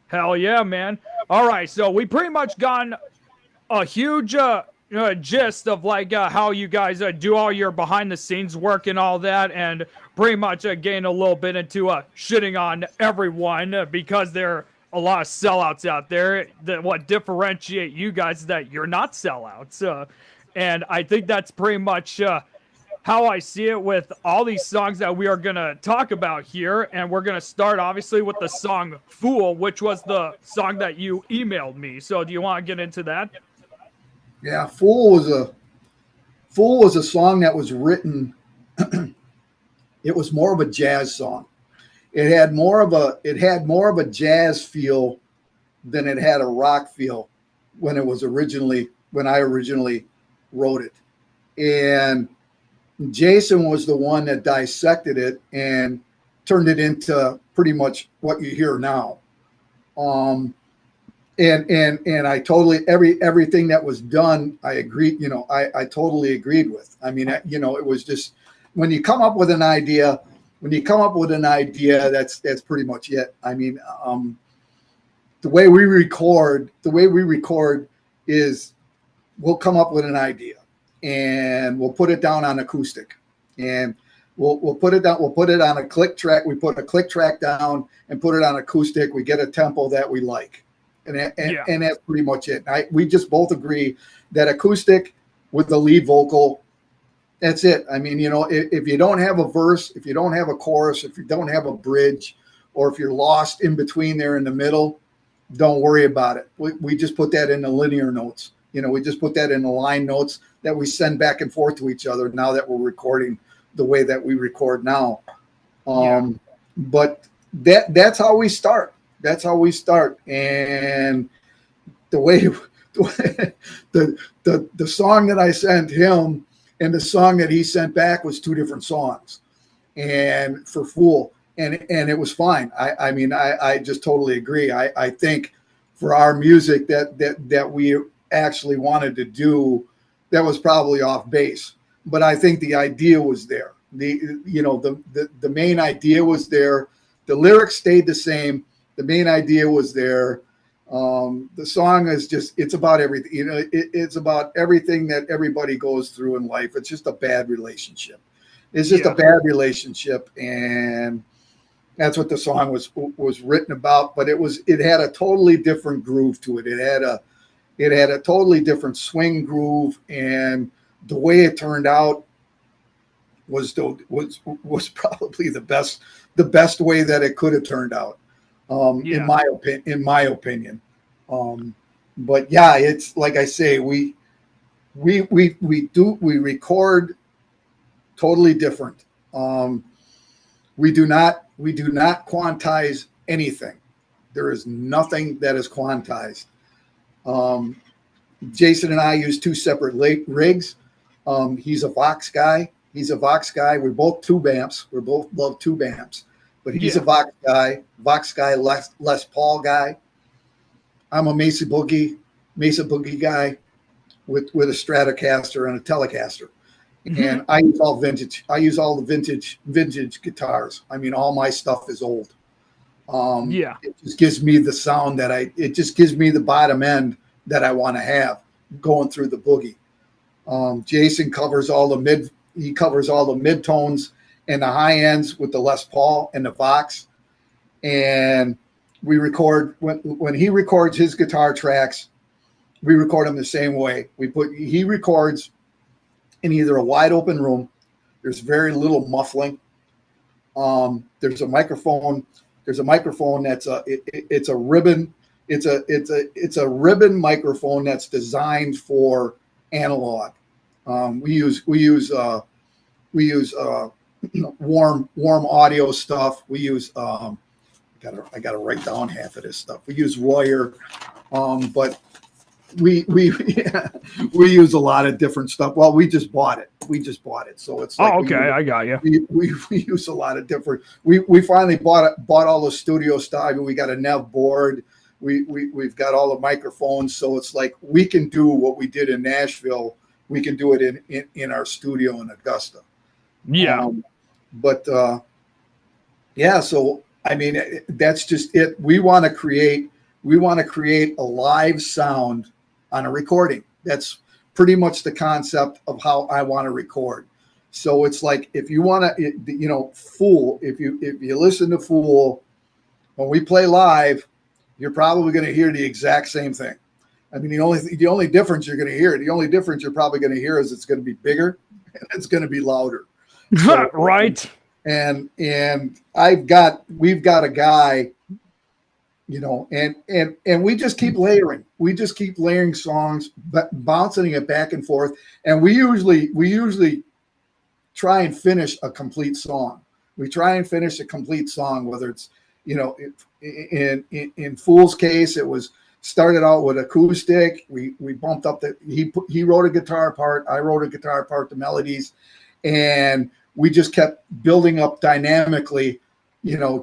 Hell yeah, man. All right, so we pretty much gotten a huge gist of like how you guys do all your behind-the-scenes work and all that, and pretty much gain a little bit into shitting on everyone because there are a lot of sellouts out there. That what differentiate you guys is that you're not sellouts, and I think that's pretty much how I see it with all these songs that we are gonna talk about here. And we're gonna start obviously with the song "Fool," which was the song that you emailed me. So do you want to get into that? Yeah, Fool was a song that was written. It was more of a jazz song. It had more of a jazz feel than it had a rock feel when I originally wrote it. And Jason was the one that dissected it and turned it into pretty much what you hear now. And I totally everything that was done, I agreed. I totally agreed with. I mean, it was just when you come up with an idea, that's pretty much it. I mean, the way we record is we'll come up with an idea and we'll put it down on acoustic, and we'll put it on a click track. We put a click track down and put it on acoustic. We get a tempo that we like. And that's pretty much it. We just both agree that acoustic with the lead vocal, that's it. I mean, if you don't have a verse, if you don't have a chorus, if you don't have a bridge, or if you're lost in between there in the middle, don't worry about it. We just put that in the linear notes. We just put that in the line notes that we send back and forth to each other now that we're recording the way that we record now. But that's how we start. That's how we start. And the way the song that I sent him and the song that he sent back was two different songs. And for Fool, and it was fine. I just totally agree. I think for our music that actually wanted to do that was probably off base. But I think the idea was there. The main idea was there. The lyrics stayed the same. The main idea was there. The song is just, it's about everything. It's about everything that everybody goes through in life. It's just a bad relationship. It's just a bad relationship. And that's what the song was written about. But it had a totally different groove to it. It had a totally different swing groove. And the way it turned out was probably the best way that it could have turned out. In my opinion. But yeah, it's like I say, we record totally different. We do not quantize anything. There is nothing that is quantized. Jason and I use two separate rigs. He's a Vox guy. We're both tube amps. We both love tube amps. But he's a Vox guy, Les Paul guy. I'm a Mesa Boogie guy with a Stratocaster and a Telecaster. Mm-hmm. And I use all vintage. I use all the vintage guitars. I mean, all my stuff is old. It just gives me the sound it just gives me the bottom end that I want to have going through the boogie. Jason covers all the mid-tones and the high ends with the Les Paul and the Vox. And we record when he records his guitar tracks, we record them the same way. He records in either a wide open room. There's very little muffling. There's a microphone that's it's a ribbon. It's a ribbon microphone that's designed for analog. We use warm audio stuff. We use I gotta write down half of this stuff. We use Royer, but we use a lot of different stuff. Well, we just bought it, so it's like, I got you. We use a lot of different. We finally bought all the studio stuff. We got a Nev board. We've got all the microphones, so it's like we can do what we did in Nashville. We can do it in our studio in Augusta. Yeah. So I mean, that's just it. We want to create a live sound on a recording. That's pretty much the concept of how I want to record. So it's like, if you want to, Fool, if you listen to Fool, when we play live, you're probably going to hear the exact same thing. I mean, the only difference you're going to hear, the only difference you're probably going to hear is it's going to be bigger and it's going to be louder. So, right. And we've got a guy, and we just keep layering. We just keep layering songs, but bouncing it back and forth. And we usually try and finish a complete song. We try and finish a complete song, whether it's, in Fool's case, it was started out with acoustic. We bumped up he wrote a guitar part. I wrote a guitar part, the melodies, and we just kept building up dynamically,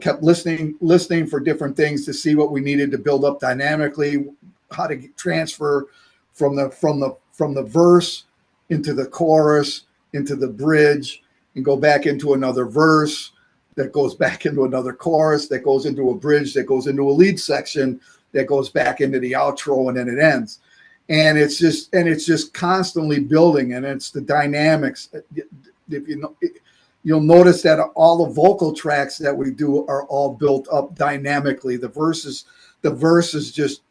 kept listening for different things to see what we needed to build up dynamically, how to transfer from the verse into the chorus, into the bridge, and go back into another verse that goes back into another chorus, that goes into a bridge, that goes into a lead section, that goes back into the outro, and then it ends. And it's just constantly building, and it's the dynamics. If you'll notice that all the vocal tracks that we do are all built up dynamically. The verses just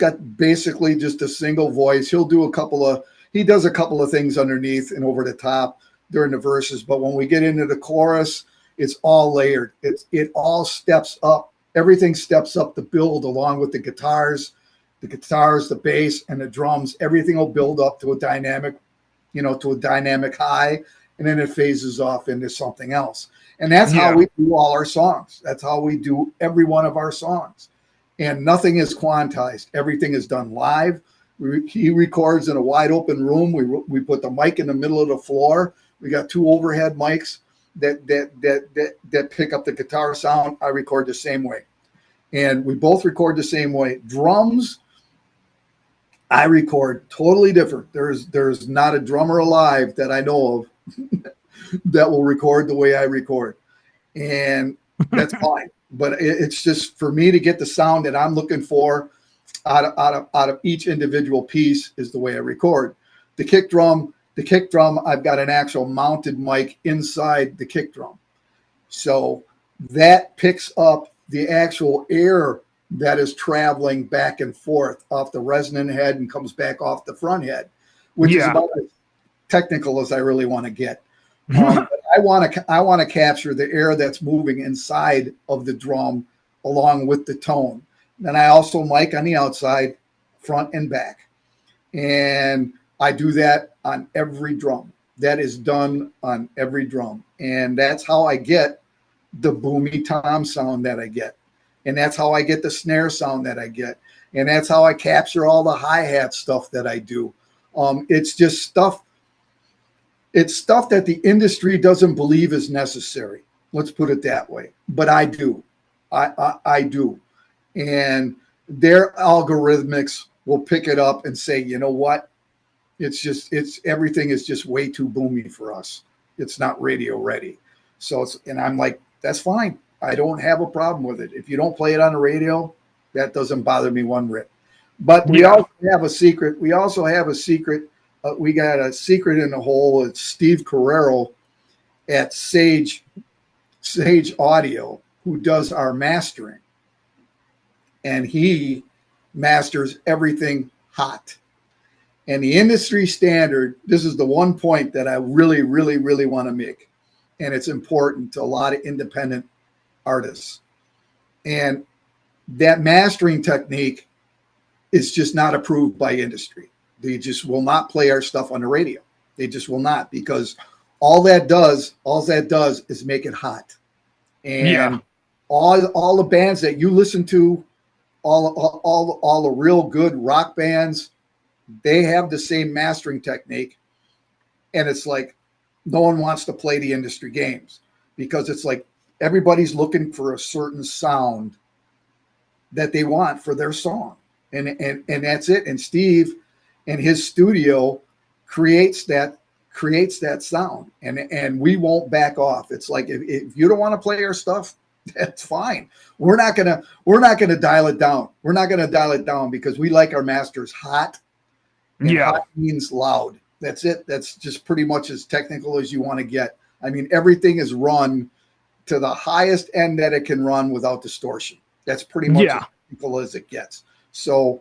got basically just a single voice. He does a couple of things underneath and over the top during the verses, but when we get into the chorus, it's all layered. It all steps up. Everything steps up to build along with the guitars, the bass, and the drums. Everything will build up to a dynamic high, and then it phases off into something else. And that's how we do all our songs. That's how we do every one of our songs. And nothing is quantized. Everything is done live. He records in a wide open room. We put the mic in the middle of the floor. We got two overhead mics that pick up the guitar sound. I record the same way. And we both record the same way. Drums, I record totally different. There's not a drummer alive that I know of that will record the way I record. And that's fine. But it's just for me to get the sound that I'm looking for out of each individual piece is the way I record. The kick drum, I've got an actual mounted mic inside the kick drum. So that picks up the actual air that is traveling back and forth off the resonant head and comes back off the front head, which is about as technical as I really want to get. But I want to capture the air that's moving inside of the drum along with the tone. Then I also mic on the outside, front and back. And I do that on every drum. That is done on every drum. And that's how I get the boomy tom sound that I get. And that's how I get the snare sound that I get. And that's how I capture all the hi-hat stuff that I do. It's just stuff. It's stuff that the industry doesn't believe is necessary. Let's put it that way. But I do. I do. And their algorithmics will pick it up and say, you know what? Everything is just way too boomy for us. It's not radio ready. And I'm like, that's fine. I don't have a problem with it. If you don't play it on the radio, that doesn't bother me one bit. But we also have a secret. We also have a secret. We got a secret in the hole. It's Steve Carrero at Sage Audio, who does our mastering. And he masters everything hot. And the industry standard, this is the one point that I really, really, really want to make. And it's important to a lot of independent artists. And that mastering technique is just not approved by industry. They just will not play our stuff on the radio. They just will not, because all that does is make it hot. And all the bands that you listen to, all the real good rock bands, they have the same mastering technique. And it's like no one wants to play the industry games, because it's like everybody's looking for a certain sound that they want for their song. And that's it. And Steve and his studio creates that sound, and we won't back off. It's like, if you don't want to play our stuff, that's fine. We're not gonna dial it down. We're not gonna dial it down, because we like our masters hot. And hot means loud. That's it. That's just pretty much as technical as you want to get. I mean, everything is run to the highest end that it can run without distortion. That's pretty much as technical as it gets. So,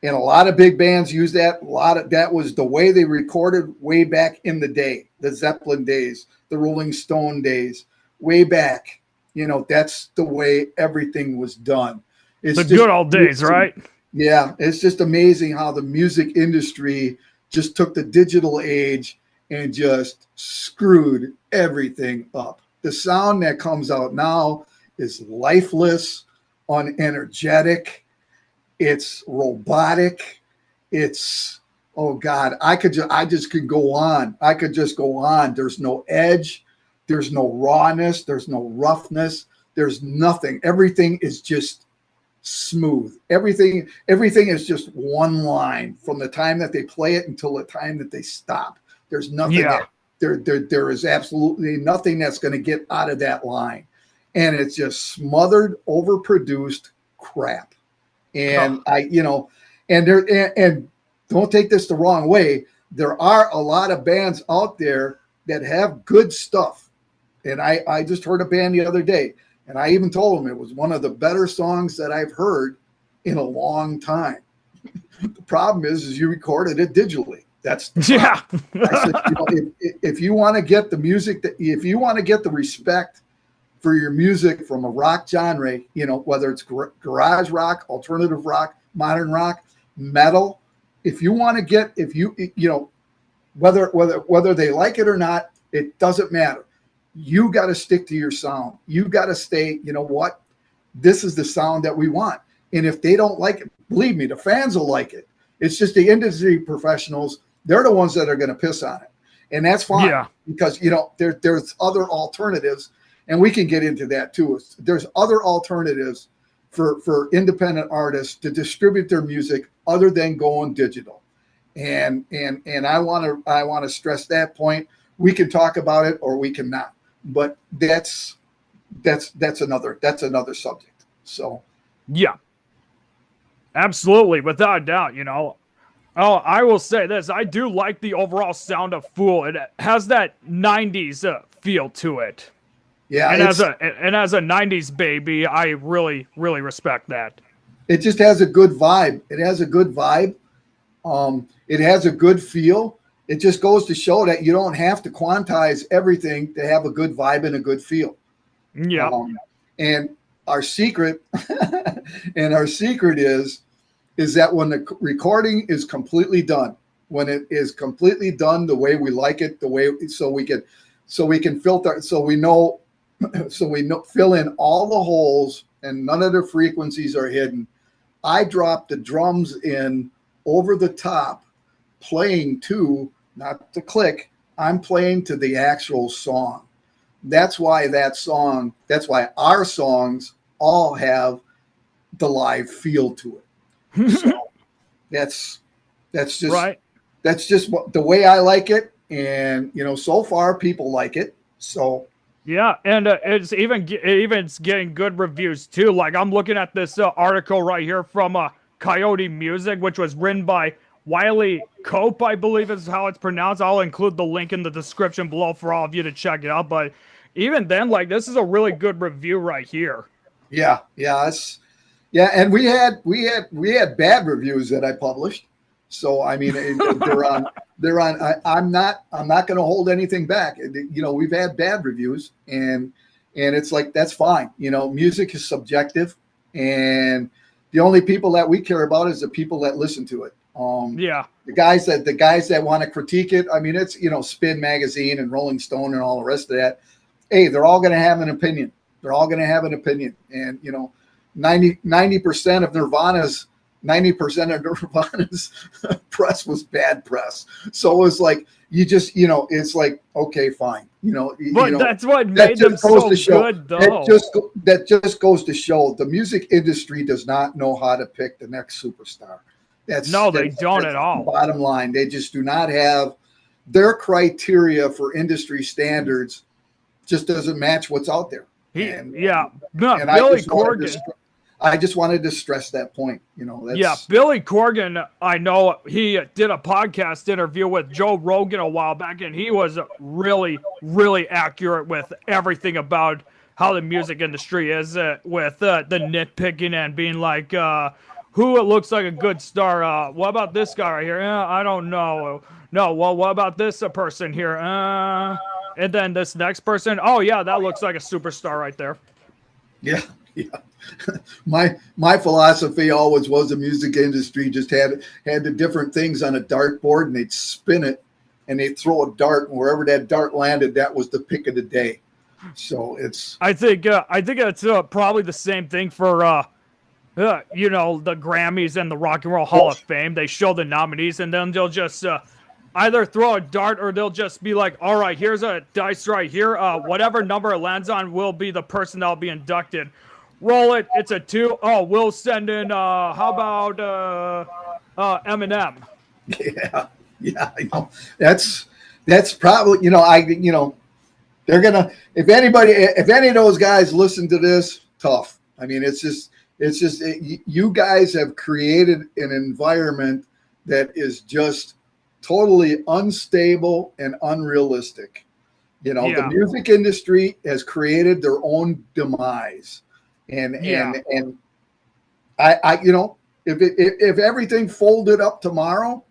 and a lot of big bands use that. That was the way they recorded way back in the day, the Zeppelin days, the Rolling Stone days, way back. You know, that's the way everything was done. It's the good old days, right? Yeah, it's just amazing how the music industry just took the digital age and just screwed everything up. The sound that comes out now is lifeless, unenergetic. It's robotic. It's, oh God, I just could go on. I could just go on. There's no edge. There's no rawness. There's no roughness. There's nothing. Everything is just smooth. Everything is just one line from the time that they play it until the time that they stop. There's nothing. There is absolutely nothing that's going to get out of that line. And it's just smothered, overproduced crap. And and don't take this the wrong way. There are a lot of bands out there that have good stuff. And I just heard a band the other day, and I even told them it was one of the better songs that I've heard in a long time. The problem is you recorded it digitally. That's the problem. I said, if you want to get the music, if you want to get the respect for your music from a rock genre, whether it's garage rock, alternative rock, modern rock, metal, if you want to get, whether they like it or not, it doesn't matter. You got to stick to your sound. You got to stay, you know what? This is the sound that we want. And if they don't like it, believe me, the fans will like it. It's just the industry professionals, they're the ones that are going to piss on it. And that's fine because, there's other alternatives, and we can get into that too. There's other alternatives for independent artists to distribute their music other than going digital. And I want to stress that point. We can talk about it or we cannot, but that's another subject. So Yeah, absolutely, without a doubt. Oh, I will say this: I do like the overall sound of Fool. It has that '90s feel to it. yeah, And as a '90s baby, I really respect that. it just has a good vibe. It has a good vibe. It has a good feel. It just goes to show that you don't have to quantize everything to have a good vibe and a good feel. Yeah. And our secret, is that when the recording is completely done, when it is completely done the way we like it, so we can filter, so we know fill in all the holes and none of the frequencies are hidden. I drop the drums in over the top, playing to, not the click, I'm playing to the actual song. That's why our songs all have the live feel to it. So that's just right. That's just the way I like it. And, so far people like it. So Yeah, and it's even getting good reviews too. Like I'm looking at this article right here from Coyote Music, which was written by Wiley Cope, I believe is how it's pronounced. I'll include the link in the description below for all of you to check it out. But even then, like this is a really good review right here. Yeah, and we had bad reviews that I published. So I mean, they're on. I'm not going to hold anything back. We've had bad reviews, and it's like that's fine. Music is subjective, and the only people that we care about is the people that listen to it. Yeah. The guys that want to critique it. I mean, it's Spin Magazine and Rolling Stone and all the rest of that. Hey, they're all going to have an opinion. They're all going to have an opinion, and 90% of Nirvana's 90% of Nirvana's press was bad press. So it was like it's like, okay, fine. But that's what made them so good, though. That just goes to show the music industry does not know how to pick the next superstar. They don't at all. Bottom line, they just do not have their criteria for industry standards. Just doesn't match what's out there. Billy Corgan. I just wanted to stress that point. Billy Corgan, I know he did a podcast interview with Joe Rogan a while back, and he was really accurate with everything about how the music industry is with the nitpicking and being like, who it looks like a good star. What about this guy right here? I don't know. No, well, what about this person here? And then this next person. Oh, yeah, that looks like a superstar right there. Yeah. My philosophy always was the music industry just had the different things on a dartboard, and they'd spin it and they'd throw a dart, and wherever that dart landed, that was the pick of the day. So I think it's probably the same thing for the Grammys and the Rock and Roll Hall of Fame. They show the nominees, and then they'll just either throw a dart or they'll just be like, all right, here's a dice right here. Whatever number it lands on will be the person that'll be inducted. Roll it. It's a 2. Oh, we'll send in, how about Eminem? Yeah, I know. That's probably, they're going to, if any of those guys listen to this, tough. I mean, you guys have created an environment that is just totally unstable and unrealistic. The music industry has created their own demise. And I if everything folded up tomorrow,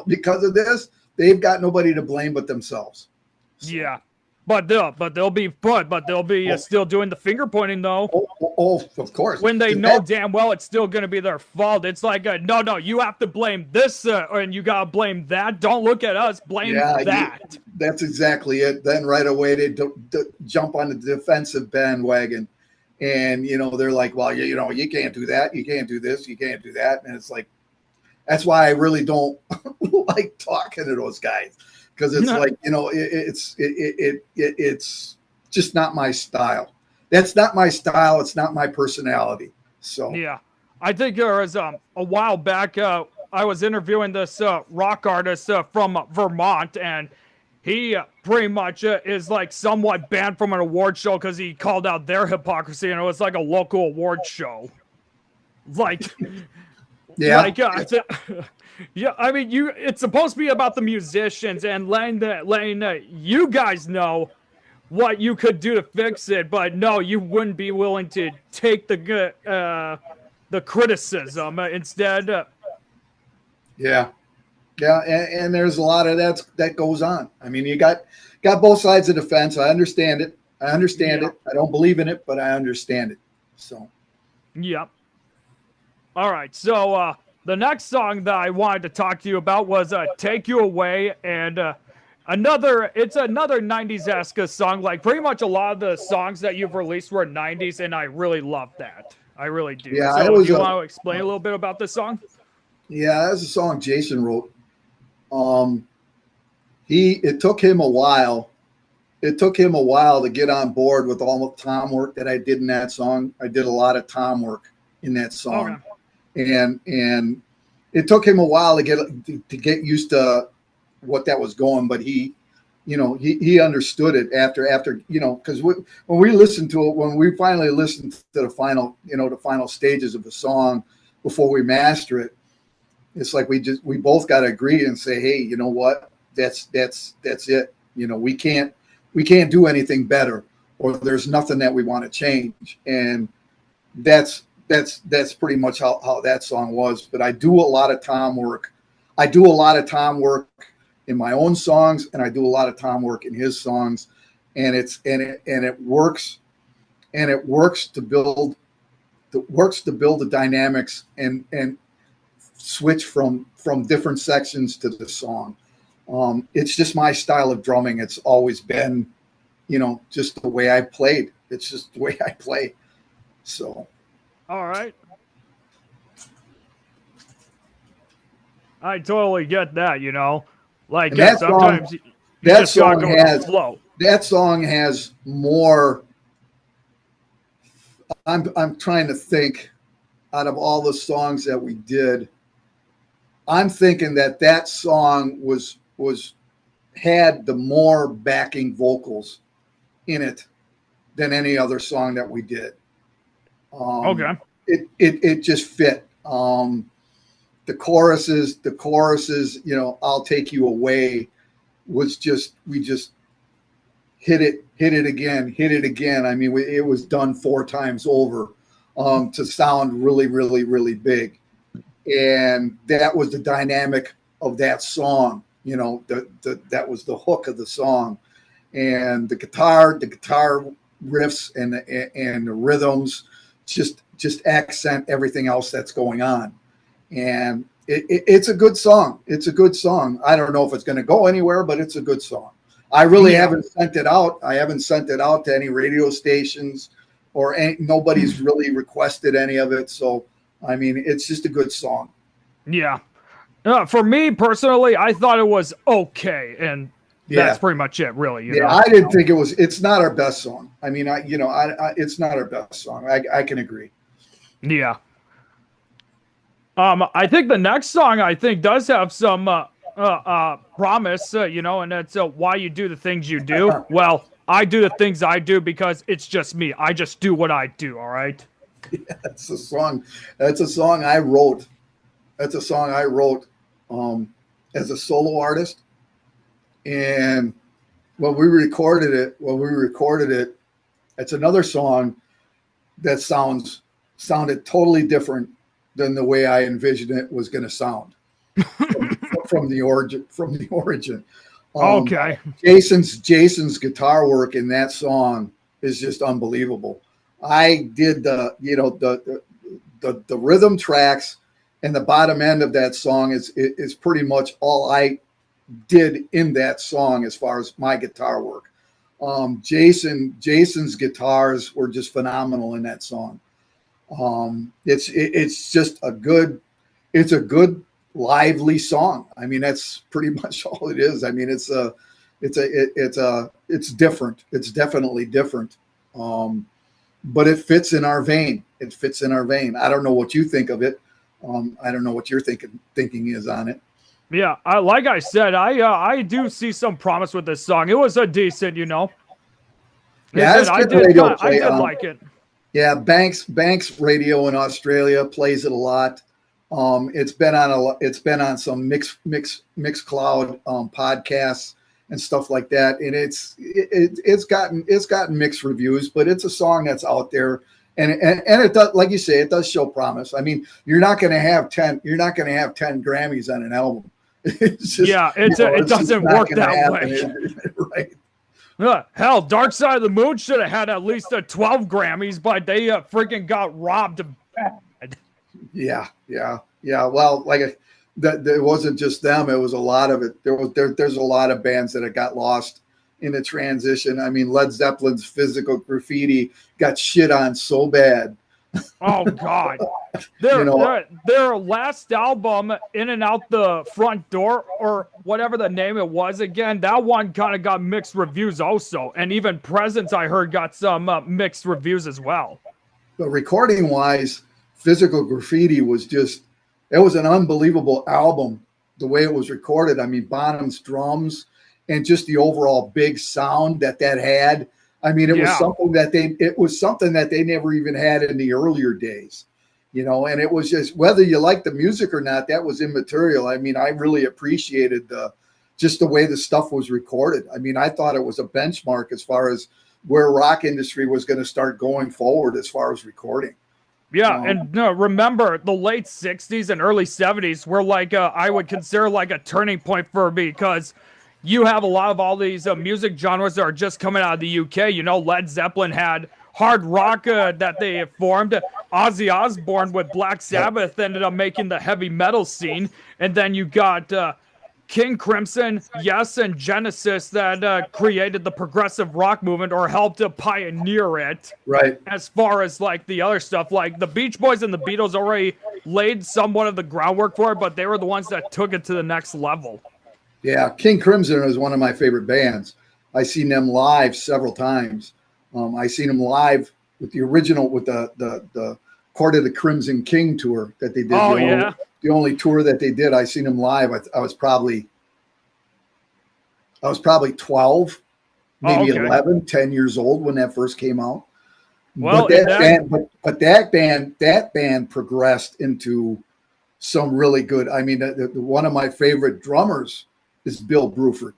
because of this, they've got nobody to blame but themselves. So. Yeah. But they'll be still doing the finger pointing though. Oh, of course. When they know damn well it's still going to be their fault. It's like no, you have to blame this and you gotta blame that. Don't look at us. Blame that. That's exactly it. Then right away they jump on the defensive bandwagon, and they're like, well, you can't do that. You can't do this. You can't do that. And it's like, that's why I really don't like talking to those guys. Because it's like, it's just not my style. That's not my style. It's not my personality. So Yeah. I think there was a while back, I was interviewing this rock artist from Vermont, and he pretty much is like somewhat banned from an award show because he called out their hypocrisy, and it was like a local award show. Like, yeah, yeah, I mean, it's supposed to be about the musicians and letting you guys know what you could do to fix it, but no, you wouldn't be willing to take the criticism instead. yeah, yeah, and there's a lot of that goes on. I mean, you got both sides of the fence. I understand it. I understand it. I don't believe in it, but I understand it. So, Yep. All right. So the next song that I wanted to talk to you about was "Take You Away," and it's another '90s esque song. Like pretty much a lot of the songs that you've released were '90s, and I really love that. I really do. yeah, it So was do you want to explain a little bit about this song? yeah, that's a song Jason wrote. Um, it took him a while. It took him a while to get on board with all the tom work that I did in that song. I did a lot of tom work in that song, and it took him a while to get used to what that was going. But he understood it after because when we listened to it, when we finally listened to the final stages of the song before we master it, it's like we both got to agree and say, hey, you know what, that's it. We can't do anything better, or there's nothing that we want to change. And that's pretty much how that song was. But I do a lot of tom work. I do a lot of tom work in my own songs, and I do a lot of tom work in his songs, and it works to build the dynamics and switch from different sections to the song. It's just my style of drumming. It's always been, just the way I played. It's just the way I play. So. All right. I totally get that, Like sometimes you just gotta go with the flow. That song has more. I'm trying to think out of all the songs that we did. I'm thinking that song had the more backing vocals in it than any other song that we did. Okay. It just fit. The choruses, I'll Take You Away was we just hit it again. I mean, it was done 4 times over to sound really, really, really big. And that was the dynamic of that song. That was the hook of the song, and the guitar riffs and the rhythms just accent everything else that's going on. And it's a good song. It's a good song. I don't know if it's going to go anywhere, but it's a good song. I really haven't sent it out. I haven't sent it out to any radio stations or nobody's really requested any of it. So, I mean, it's just a good song. Yeah. For me personally, I thought it was okay. And that's pretty much it, really. I didn't think it was. It's not our best song. I mean, it's not our best song. I can agree. Yeah. I think the next song does have some promise, and that's why you do the things you do. Well, I do the things I do because it's just me. I just do what I do. All right. Yeah, that's a song. That's a song I wrote. That's a song I wrote as a solo artist. And when we recorded it, it's another song that sounded totally different than the way I envisioned it was going to sound from the origin. Okay. Jason's guitar work in that song is just unbelievable. I did the rhythm tracks, and the bottom end of that song is pretty much all I did in that song as far as my guitar work. Jason's guitars were just phenomenal in that song. It's just a good lively song. I mean, that's pretty much all it is. I mean, it's different. It's definitely different. but it fits in our vein. It fits in our vein. I don't know what you think of it. I don't know what your thinking is on it. Yeah, like I said, I do see some promise with this song. It was a decent, you know. Yeah, it's good radio play. I did like it. Yeah, Banks Radio in Australia plays it a lot. It's been on some Mixcloud podcasts and stuff like that, and it's gotten mixed reviews, but it's a song that's out there, and it does, like you say, it does show promise. I mean, you're not going to have 10 Grammys on an album. It's just, it doesn't work that way. Right. Hell, Dark Side of the Moon should have had at least 12 Grammys, but they freaking got robbed bad. Yeah. Well, it wasn't just them; it was a lot of it. There's a lot of bands that have got lost in the transition. I mean, Led Zeppelin's Physical Graffiti got shit on so bad. Oh God, their last album, In and Out the Front Door, or whatever the name it was again, that one kind of got mixed reviews also, and even Presence I heard got some mixed reviews as well. But recording wise, Physical Graffiti was it was an unbelievable album the way it was recorded. I mean, Bonham's drums and just the overall big sound that had. I mean, it was something that they never even had in the earlier days, you know, and it was just, whether you like the music or not, that was immaterial. I mean, I really appreciated just the way the stuff was recorded. I mean, I thought it was a benchmark as far as where rock industry was going to start going forward as far as recording. Yeah, and remember, the late 60s and early 70s were like, I would consider like a turning point for me, because you have a lot of all these music genres that are just coming out of the UK. You know, Led Zeppelin had hard rock that they formed. Ozzy Osbourne with Black Sabbath ended up making the heavy metal scene. And then you got King Crimson, Yes, and Genesis that created the progressive rock movement, or helped to pioneer it. Right. As far as like the other stuff, like the Beach Boys and the Beatles already laid somewhat of the groundwork for it, but they were the ones that took it to the next level. Yeah, King Crimson is one of my favorite bands. I've seen them live several times. I seen them live with the original, with the Court of the Crimson King tour that they did. The only tour that they did. I seen them live. I was probably 12, maybe 11, 10 years old when that first came out. Well, that band progressed into some really good. I mean, one of my favorite drummers is Bill Bruford,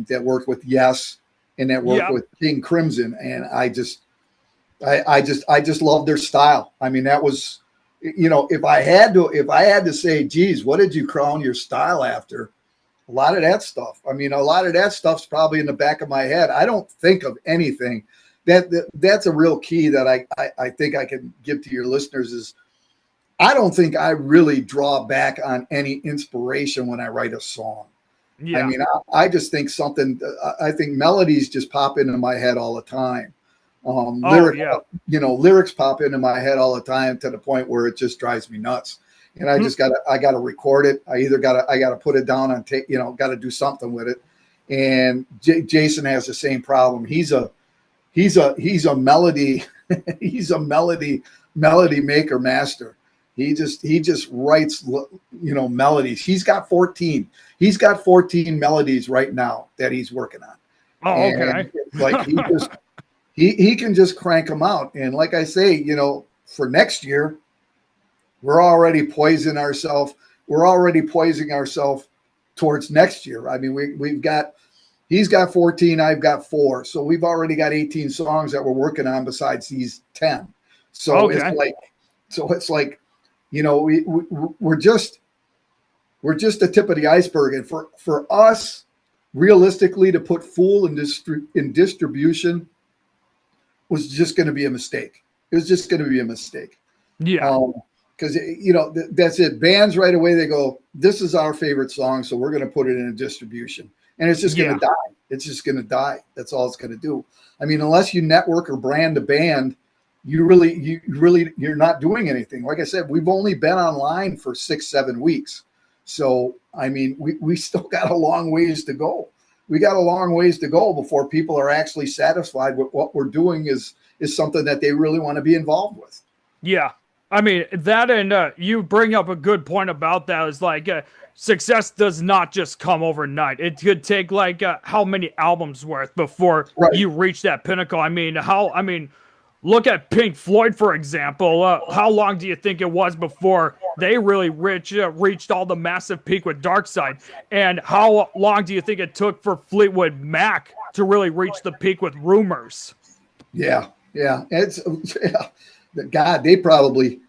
that worked with Yes and that worked with King Crimson, and I just love their style. I mean, that was, you know, if I had to say, geez, what did you crown your style after? A lot of that stuff. I mean, a lot of that stuff's probably in the back of my head. I don't think of anything. That's a real key that I think I can give to your listeners is, I don't think I really draw back on any inspiration when I write a song. Yeah. I mean, I just think I think melodies just pop into my head all the time. Lyrics pop into my head all the time to the point where it just drives me nuts. And I just gotta record it. I gotta put it down on tape, gotta do something with it. And Jason has the same problem. He's a melody, he's a melody maker master. He just writes, melodies. He's got 14 melodies right now that he's working on. Oh, okay. Like he can just crank them out. And like I say, for next year, we're already poisoning ourselves. We're already poisoning ourselves towards next year. I mean, he's got 14, I've got 4. So we've already got 18 songs that we're working on besides these 10. So it's like, we're just the tip of the iceberg. And for us, realistically, to put Fool in distribution was just going to be a mistake. It was just going to be a mistake. Yeah. Because, that's it. Bands right away, they go, this is our favorite song, so we're going to put it in a distribution. And it's just going to die. It's just going to die. That's all it's going to do. I mean, unless you network or brand a band, you're not doing anything. Like I said, we've only been online for 6-7 weeks. So, I mean, we still got a long ways to go. We got a long ways to go before people are actually satisfied with what we're doing is something that they really want to be involved with. Yeah. I mean, that, and you bring up a good point about that, is like success does not just come overnight. It could take like how many albums worth before you reach that pinnacle. I mean, look at Pink Floyd, for example. How long do you think it was before they really reached all the massive peak with Dark Side? And how long do you think it took for Fleetwood Mac to really reach the peak with Rumors? Yeah. It's God, they probably,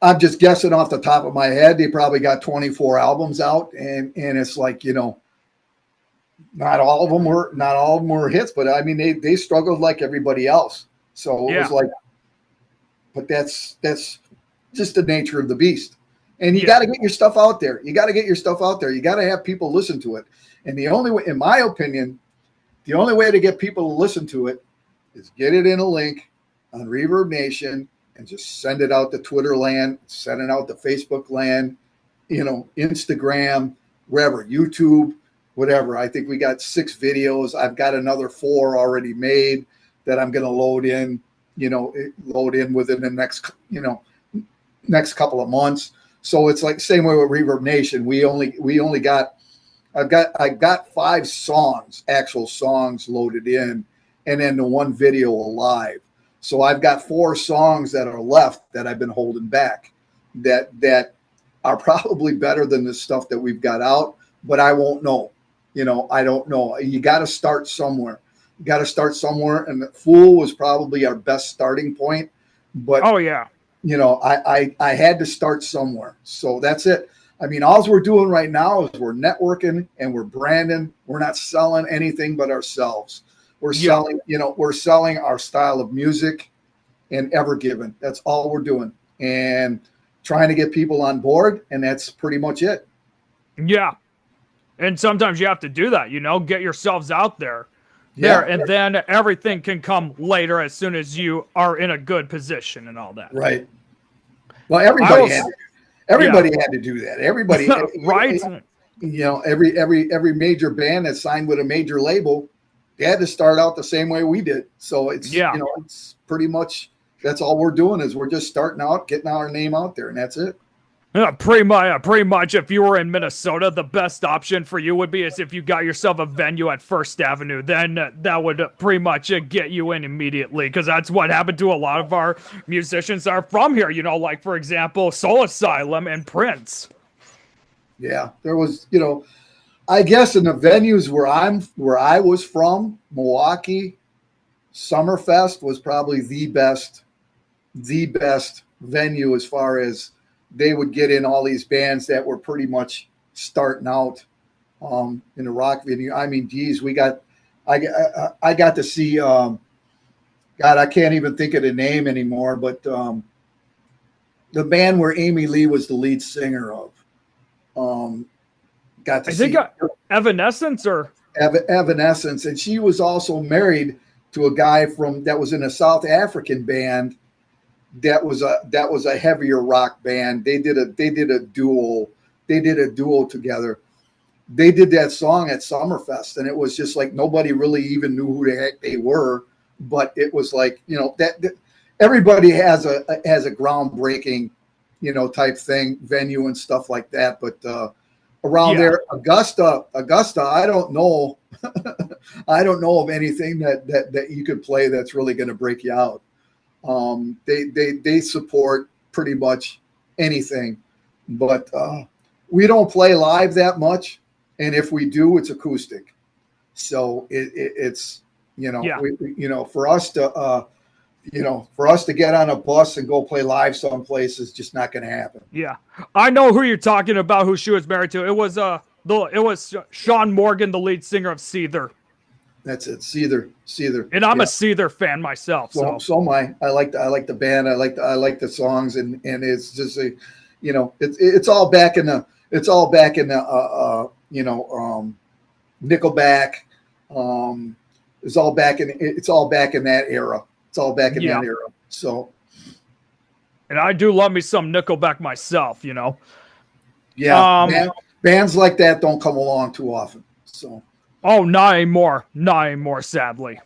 I'm just guessing off the top of my head, they probably got 24 albums out, and it's like, not all of them were hits, but I mean, they struggled like everybody else. So it was like, but that's just the nature of the beast. And you got to get your stuff out there. You got to have people listen to it. And the only way, in my opinion, the only way to get people to listen to it is get it in a link on Reverb Nation and just send it out to Twitter land, send it out to Facebook land, Instagram, wherever, YouTube, whatever. I think we got 6 videos. I've got another 4 already made that I'm going to load in within the next couple of months. So it's like same way with Reverb Nation. I got 5 songs, actual songs loaded in, and then the 1 video live. So I've got 4 songs that are left that I've been holding back that are probably better than the stuff that we've got out, but I won't know. I don't know. You got to start somewhere. And the Fool was probably our best starting point. But I had to start somewhere. So that's it. I mean, all we're doing right now is we're networking and we're branding. We're not selling anything but ourselves. We're selling, we're selling our style of music and Ever Given. That's all we're doing, and trying to get people on board. And that's pretty much it. Yeah. And sometimes you have to do that, get yourselves out there. And then everything can come later as soon as you are in a good position and all that. Right. Well, everybody had to do that. Everybody, right. Every major band that signed with a major label, they had to start out the same way we did. So it's, it's pretty much, that's all we're doing is we're just starting out, getting our name out there, and that's it. Pretty much, if you were in Minnesota, the best option for you would be is if you got yourself a venue at First Avenue. Then that would pretty much get you in immediately, because that's what happened to a lot of our musicians that are from here. Like, for example, Soul Asylum and Prince. Yeah, there was, I guess in the venues where I was from, Milwaukee, Summerfest was probably the best venue as far as they would get in all these bands that were pretty much starting out in the rock venue. I mean, geez, I got to see, God, I can't even think of the name anymore, but the band where Amy Lee was the lead singer of. Got to see Evanescence or Evanescence, and she was also married to a guy that was in a South African band that was a heavier rock band. They did a duo together. They did that song at Summerfest, and it was just like nobody really even knew who the heck they were, but it was like, that everybody has a groundbreaking type thing, venue and stuff like that. But around there, Augusta, I don't know. I don't know of anything that you could play that's really going to break you out. They support pretty much anything, but we don't play live that much. And if we do, it's acoustic. So it's, for us to get on a bus and go play live someplace is just not going to happen. Yeah. I know who you're talking about, who she was married to. It was Sean Morgan, the lead singer of Seether. That's it. Seether. And I'm a Seether fan myself. So am I. I like the band. I like the songs, and it's just it's all back in the Nickelback. It's all back in that era. It's all back in that era. So, and I do love me some Nickelback myself, Yeah. Bands like that don't come along too often. So. Oh, not anymore, sadly.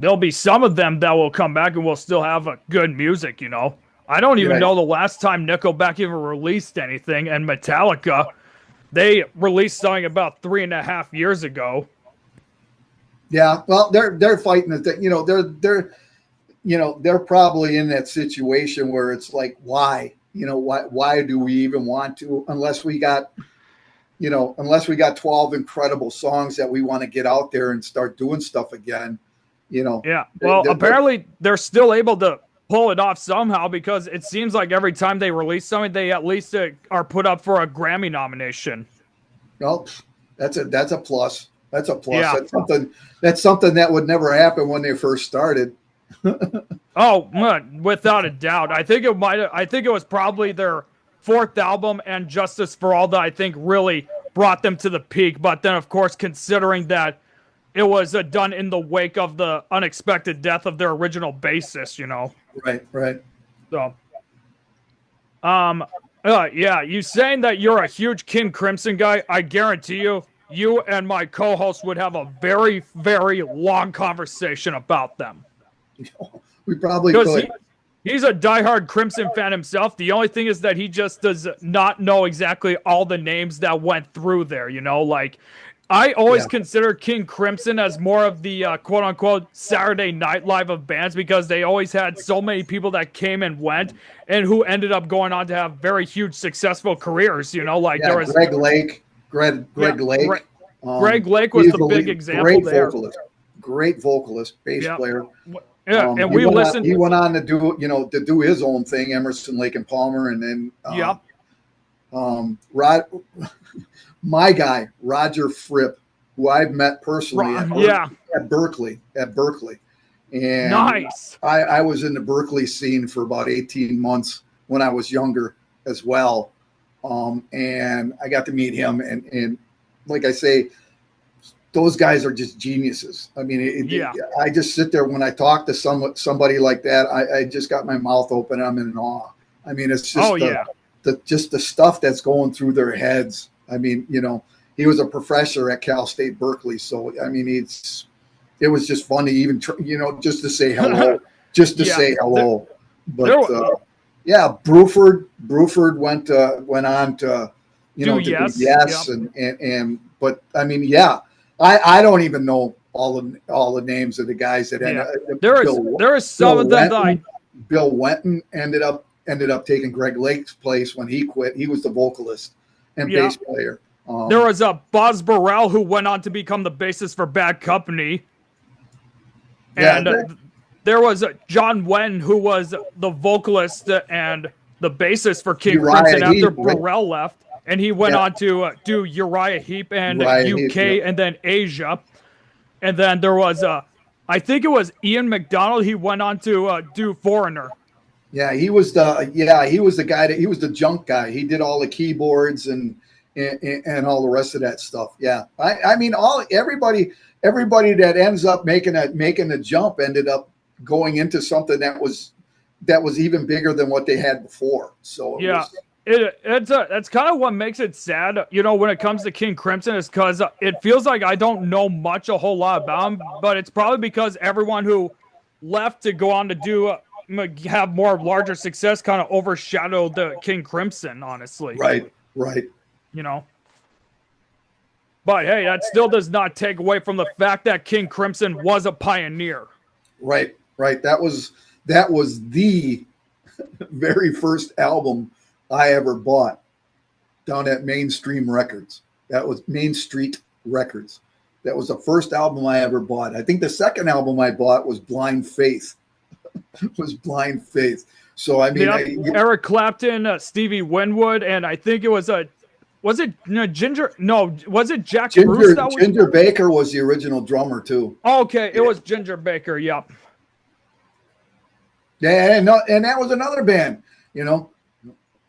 there'll be some of them that will come back and will still have a good music, you know. I don't even know the last time Nickelback even released anything, and Metallica, they released something about 3.5 years ago. Yeah, well, they're fighting it. You know, they're probably in that situation where it's like, why? You know, why do we even want to, unless we got 12 incredible songs that we want to get out there and start doing stuff again, you know. Yeah. Well, apparently they're still able to pull it off somehow, because it seems like every time they release something, they at least are put up for a Grammy nomination. Well, that's a plus. That's a plus. Yeah. That's something that would never happen when they first started. Oh, without a doubt. I think it was probably their fourth album, and Justice for All, that I think really brought them to the peak. But then, of course, considering that it was done in the wake of the unexpected death of their original bassist, you know. Right. So, yeah, you saying that you're a huge King Crimson guy, I guarantee you and my co-host would have a very, very long conversation about them. We probably could. He's a diehard Crimson fan himself. The only thing is that he just does not know exactly all the names that went through there, you know, like, I always consider King Crimson as more of the quote-unquote Saturday Night Live of bands, because they always had so many people that came and went and who ended up going on to have very huge, successful careers, you know, like there was Greg Lake. Greg Lake. Greg Lake was the big example there. Great vocalist, bass player. Yeah, and He went on to do his own thing, Emerson, Lake and Palmer, and then my guy Roger Fripp, who I've met personally at Berkeley, and nice. I was in the Berkeley scene for about 18 months when I was younger as well, and I got to meet him, and like I say, those guys are just geniuses. I mean, I just sit there when I talk to somebody like that. I just got my mouth open. I'm in awe. I mean, it's just the stuff that's going through their heads. I mean, you know, he was a professor at Cal State Berkeley, so I mean, it was just fun to even just to say hello, say hello. But Bruford went on to do yes. And but I mean, I don't even know all the names of the guys that ended up. There is some of them. Bill Wenton ended up taking Greg Lake's place when he quit. He was the vocalist and bass player. There was a Boz Burrell who went on to become the bassist for Bad Company. And there was John Wen, who was the vocalist and the bassist for King Crimson after Burrell left. And he went on to do Uriah Heep and UK and then Asia. And then there was, I think it was Ian McDonald. He went on to do Foreigner. Yeah, he was the guy he was the junk guy. He did all the keyboards and all the rest of that stuff. Yeah, I mean, everybody that ends up making a jump ended up going into something that was even bigger than what they had before. So that's kind of what makes it sad, you know, when it comes to King Crimson, is because it feels like I don't know a whole lot about him, but it's probably because everyone who left to go on to do have more larger success kind of overshadowed the King Crimson, honestly. Right. You know, but hey, that still does not take away from the fact that King Crimson was a pioneer. Right. That was the very first album I ever bought down at Mainstream Records. That was Main Street Records. That was the first album I ever bought. I think the second album I bought was Blind Faith. So I mean, Eric Clapton, Stevie Winwood, and I think it was Ginger? No, was it Jack Bruce? Ginger Baker was the original drummer too. Okay, it was Ginger Baker. Yep. Yeah, and that was another band. You know,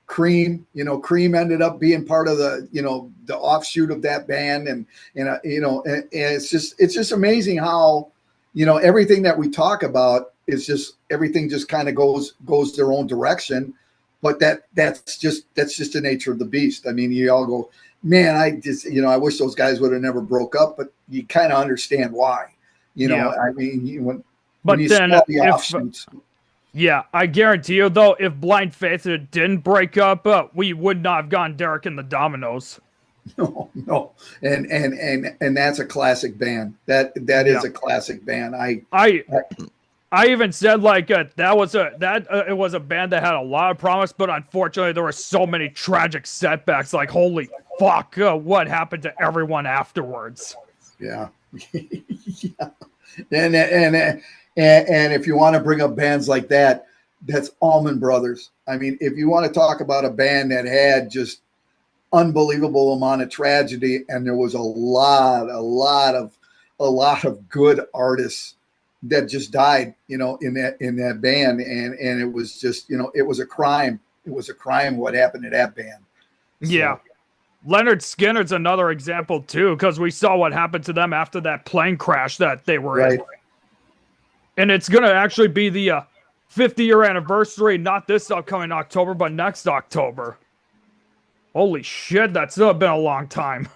Cream. You know, Cream ended up being part of the offshoot of that band, and it's just amazing how everything that we talk about is just everything just kind of goes their own direction. But that's just the nature of the beast. I mean, you all go, man, I wish those guys would have never broke up, but you kind of understand why. I mean, when But you then saw the if offshoots. yeah, I guarantee you though, if Blind Faith didn't break up, we would not have gotten Derek and the Dominoes. No, and that's a classic band. That is Yeah. a classic band. I I even said like it was a band that had a lot of promise, but unfortunately there were so many tragic setbacks. Like holy fuck, what happened to everyone afterwards? Yeah, yeah. And if you want to bring up bands like that, that's Allman Brothers. I mean, if you want to talk about a band that had just unbelievable amount of tragedy, and there was a lot of good artists that just died, in that band, and it was just, it was a crime. It was a crime what happened to that band. Yeah. Leonard Skinner's another example too, because we saw what happened to them after that plane crash that they were in. And it's gonna actually be the 50-year anniversary, not this upcoming October, but next October. Holy shit, that's been a long time.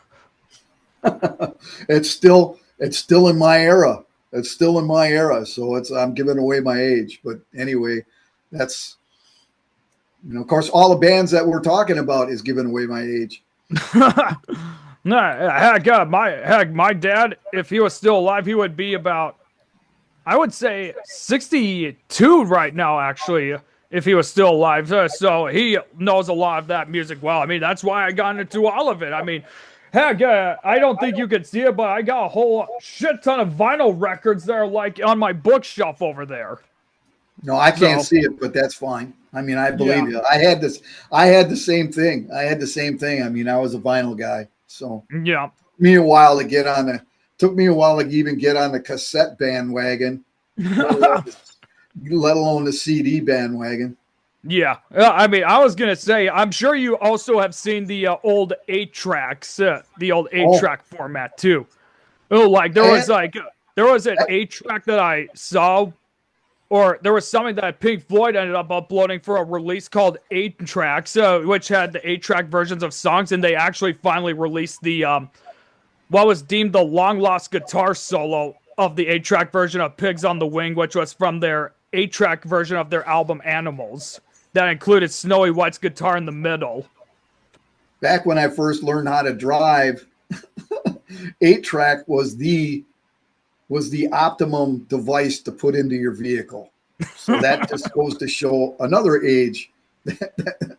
It's still in my era. It's still in my era. So I'm giving away my age. But anyway, that's, of course, all the bands that we're talking about is giving away my age. My dad, if he was still alive, he would be about, I would say 62 right now, actually, if he was still alive. So he knows a lot of that music well. I mean, that's why I got into all of it. I mean, I don't think you can see it, but I got a whole shit ton of vinyl records that are like on my bookshelf over there. No, I can't see it, but that's fine. I mean, I believe you. I had the same thing. I mean, I was a vinyl guy. So yeah. Took me a while to even get on the cassette bandwagon, let alone the CD bandwagon. Yeah, I mean, I was gonna say, I'm sure you also have seen the old 8-tracks, the old 8-track format too. Oh, like there was an 8-track that I saw, or there was something that Pink Floyd ended up uploading for a release called 8-tracks, which had the 8-track versions of songs, and they actually finally released the what was deemed the long lost guitar solo of the 8-track version of Pigs on the Wing, which was from their 8-track version of their album Animals. That included Snowy White's guitar in the middle. Back when I first learned how to drive, 8-track was the optimum device to put into your vehicle. So that just goes to show another age that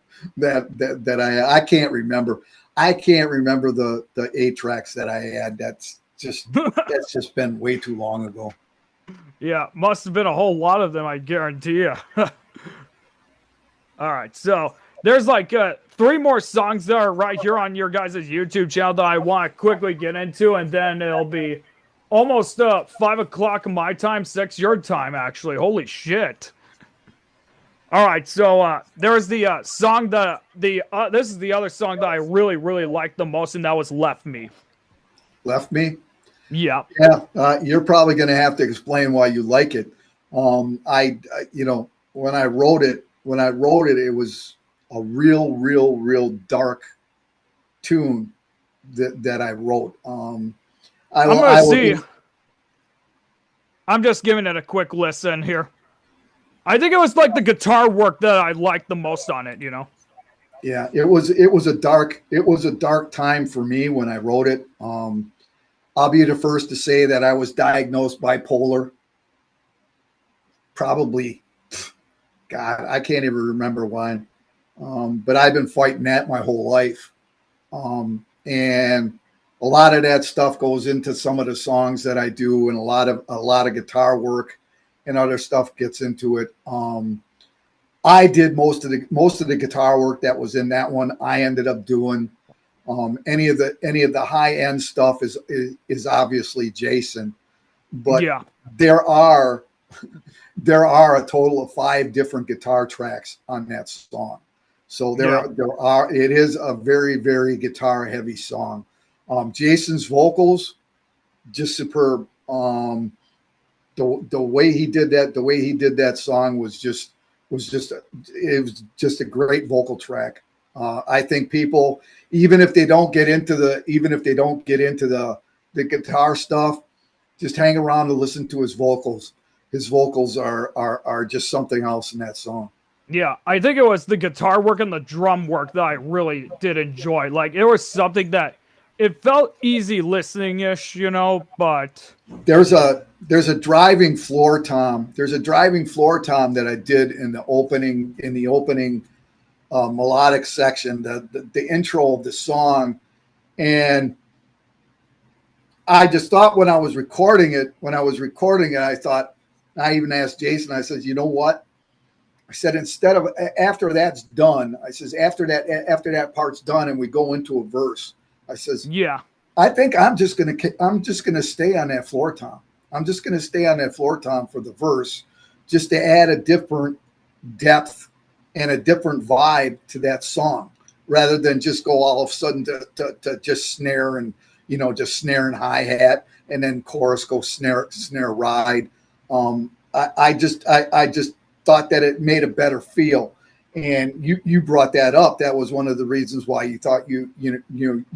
I can't remember. I can't remember the 8-tracks that I had. That's just been way too long ago. Yeah, must have been a whole lot of them, I guarantee you. All right, so there's like 3 more songs that are right here on your guys' YouTube channel that I want to quickly get into, and then it'll be almost 5 o'clock my time, 6 your time, actually. Holy shit. All right, so there was the song that this is the other song that I really, really liked the most, and that was Left Me. Left Me? Yeah. Yeah, you're probably going to have to explain why you like it. When I wrote it, it was a real dark tune that I wrote. I'm just giving it a quick listen here. I think it was like the guitar work that I liked the most on it, Yeah, it was a dark time for me when I wrote it. I'll be the first to say that I was diagnosed bipolar. Probably, God, I can't even remember when. But I've been fighting that my whole life. And a lot of that stuff goes into some of the songs that I do, and a lot of guitar work and other stuff gets into it. I did most of the guitar work that was in that one. I ended up doing any of the high end stuff is obviously Jason, but yeah. there are a total of 5 different guitar tracks on that song. So it is a very, very guitar heavy song. Jason's vocals, just superb. The way he did that song was just a great vocal track. I think people, even if they don't get into the guitar stuff, just hang around to listen to his vocals. his vocals are just something else in that song. Yeah, I think it was the guitar work and the drum work that I really did enjoy. Like, it was something that it felt easy listening-ish, you know, but There's a driving floor tom. There's a driving floor tom that I did in the opening melodic section, the intro of the song, and I just thought when I was recording it, I thought, I even asked Jason, I said, you know what? I said, instead of, after that's done, I says, after that part's done and we go into a verse, I says, yeah. I think I'm just gonna stay on that floor tom. I'm just gonna stay on that floor tom for the verse, just to add a different depth and a different vibe to that song, rather than just go all of a sudden to just snare and, you know, just snare and hi-hat and then chorus go snare ride. I just thought that it made a better feel. And you brought that up. That was one of the reasons why you thought you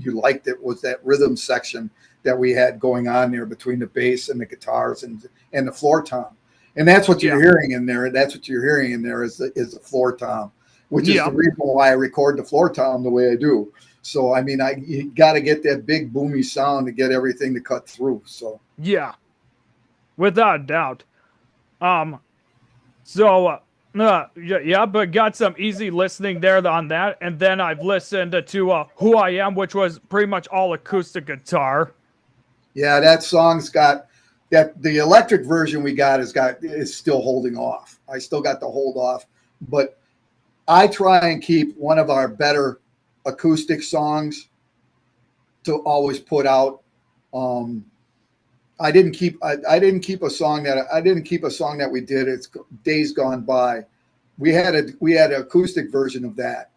liked it, was that rhythm section that we had going on there between the bass and the guitars and the floor tom. And that's what you're hearing in there. That's what you're hearing in there is the floor tom, which is the reason why I record the floor tom the way I do. So, I mean, you got to get that big boomy sound to get everything to cut through. So, yeah, without a doubt. But got some easy listening there on that. And then I've listened to Who I Am, which was pretty much all acoustic guitar. Yeah, that song's got the electric version we got is still holding off. I still got the hold off, but I try and keep one of our better acoustic songs to always put out. I didn't keep a song that we did. It's Days Gone By. We had an acoustic version of that.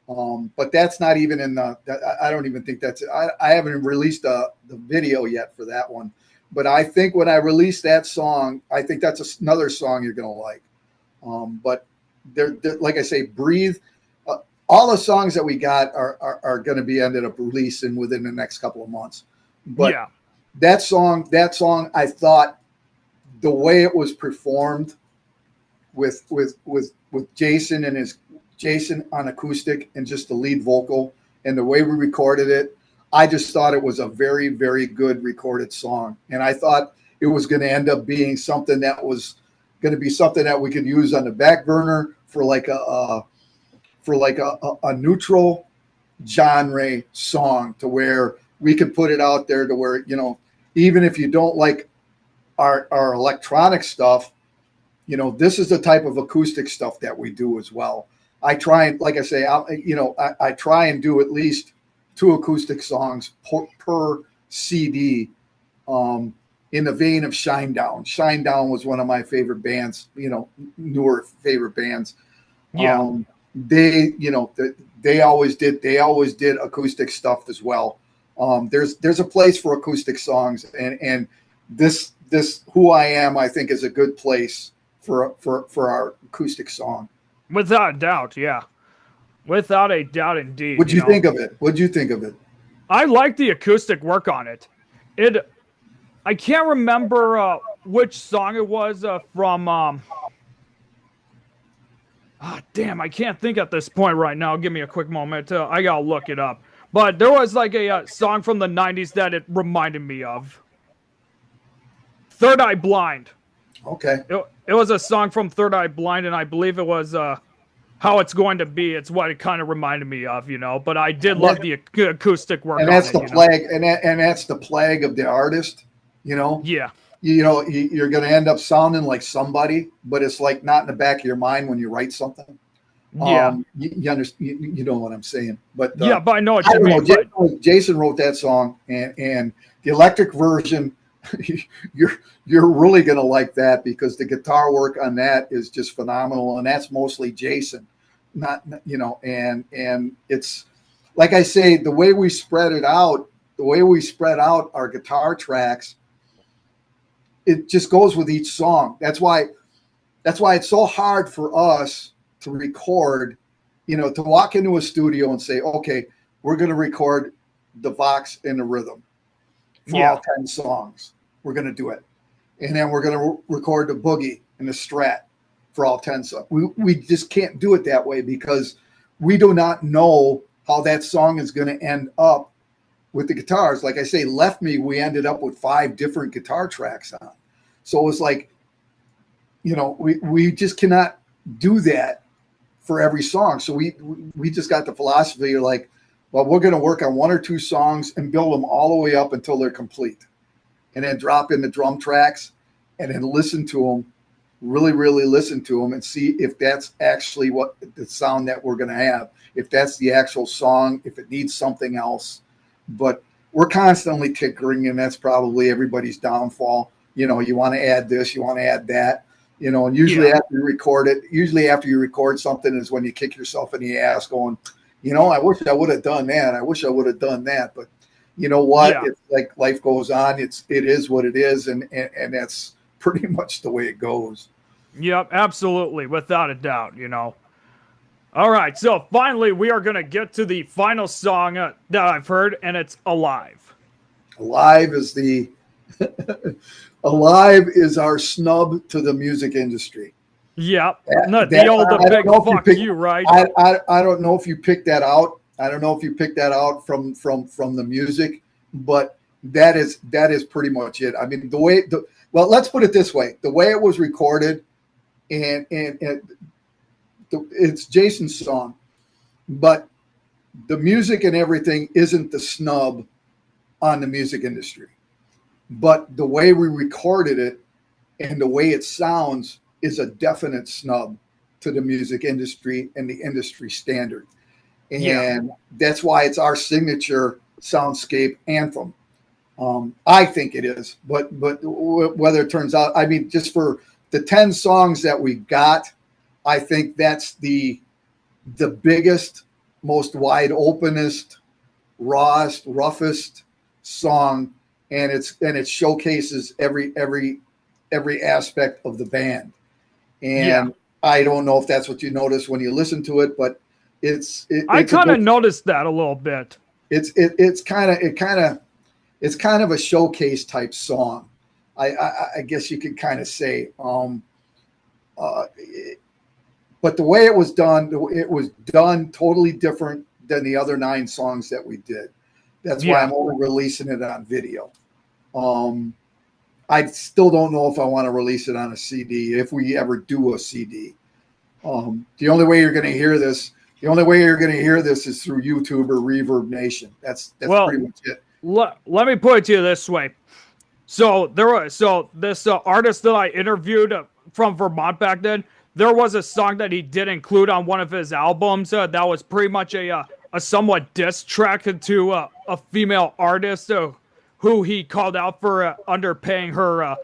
But that's not even in I don't even think that's it. I haven't released the video yet for that one. But I think when I release that song, I think that's another song you're going to like. But they're, like I say, Breathe. All the songs that we got are going to be ended up releasing within the next couple of months. But that song, I thought the way it was performed with Jason and Jason on acoustic and just the lead vocal and the way we recorded it, I just thought it was a very, very good recorded song. And I thought it was going to end up being something that was going to be something that we could use on the back burner for like a neutral genre song, to where we could put it out there to where, you know, even if you don't like our electronic stuff, you know, this is the type of acoustic stuff that we do as well. I try and, like I say, I try and do at least 2 acoustic songs per CD, in the vein of Shinedown. Shinedown was one of my favorite bands, you know, newer favorite bands. Yeah. They always did acoustic stuff as well. There's a place for acoustic songs, and this Who I Am, I think, is a good place for our acoustic song. Without a doubt, yeah. Without a doubt, indeed. What'd you think of it? What'd you think of it? I like the acoustic work on it. I can't remember which song it was from. Damn, I can't think at this point right now. Give me a quick moment. I gotta look it up. But there was like a song from the 90s that it reminded me of. Third Eye Blind. Okay. It was a song from Third Eye Blind, and I believe it was How It's Going to Be. It's what it kind of reminded me of, you know. But I did love the acoustic work. And that's the plague, and that's the plague of the artist, you know. Yeah. You know, you're going to end up sounding like somebody, but it's like not in the back of your mind when you write something. Yeah. You understand? You know what I'm saying? But but I know what you mean. Jason wrote that song, and the electric version, you're really going to like that, because the guitar work on that is just phenomenal, and that's mostly Jason. Not, you know, and it's like I say, the way we spread out our guitar tracks, it just goes with each song. That's why it's so hard for us to record, you know, to walk into a studio and say, okay, we're going to record the Vox and the rhythm for all 10 songs. We're going to do it. and then we're going to record the boogie and the strat for all 10 songs. We just can't do it that way because we do not know how that song is going to end up with the guitars. Like I say, Left Me, we ended up with 5 different guitar tracks on. So it was like, you know, we just cannot do that for every song. So we just got the philosophy of like, well, we're going to work on 1 or 2 songs and build them all the way up until they're complete, and then drop in the drum tracks and then listen to them, really, really listen to them and see if that's actually what the sound that we're going to have, if that's the actual song, if it needs something else. But we're constantly tinkering, and that's probably everybody's downfall. You know, you want to add this, you want to add that, you know, and usually after you record something is when you kick yourself in the ass going, you know, I wish I would have done that. I wish I would have done that. But you know what? Yeah. It's like life goes on. It is what it is. And that's pretty much the way it goes. Yep, absolutely. Without a doubt, you know. All right. So finally, we are going to get to the final song that I've heard, and it's Alive. Alive is Alive is our snub to the music industry. Yep. The old big fuck you, right? I don't know if you picked that out. I don't know if you picked that out from the music, but that is pretty much it. I mean, well, let's put it this way: the way it was recorded, and it's Jason's song, but the music and everything isn't the snub on the music industry, but the way we recorded it and the way it sounds is a definite snub to the music industry and the industry standard. And that's why it's our signature soundscape anthem. I think it is, but whether it turns out, I mean, just for the 10 songs that we got, I think that's the biggest, most wide openest, rawest, roughest song. And it showcases every aspect of the band. And I don't know if that's what you notice when you listen to it, but I kind of noticed that a little bit. It's kind of a showcase type song. I guess you could kind of say, but the way it was done totally different than the other 9 songs that we did. That's why I'm only releasing it on video. I still don't know if I want to release it on a CD, if we ever do a CD. The only way you're going to hear this is through YouTube or Reverb Nation. That's pretty much it. Let me put it to you this way. So this artist that I interviewed from Vermont back then, there was a song that he did include on one of his albums that was pretty much a somewhat diss track to a female artist who he called out for underpaying her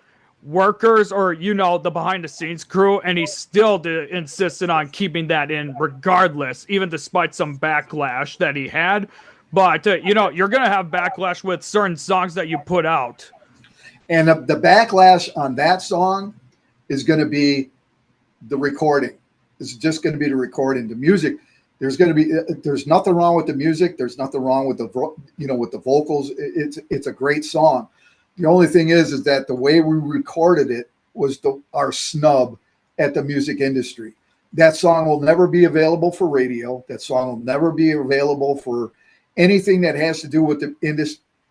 workers, or, you know, the behind the scenes crew, and he still insisted on keeping that in regardless, even despite some backlash that he had. But you know, you're gonna have backlash with certain songs that you put out, and the backlash on that song is going to be the recording. It's just going to be the recording. The music, there's nothing wrong with the music. There's nothing wrong with the vocals. It's a great song. The only thing is that the way we recorded it was our snub at the music industry. That song will never be available for radio. That song will never be available for anything that has to do with the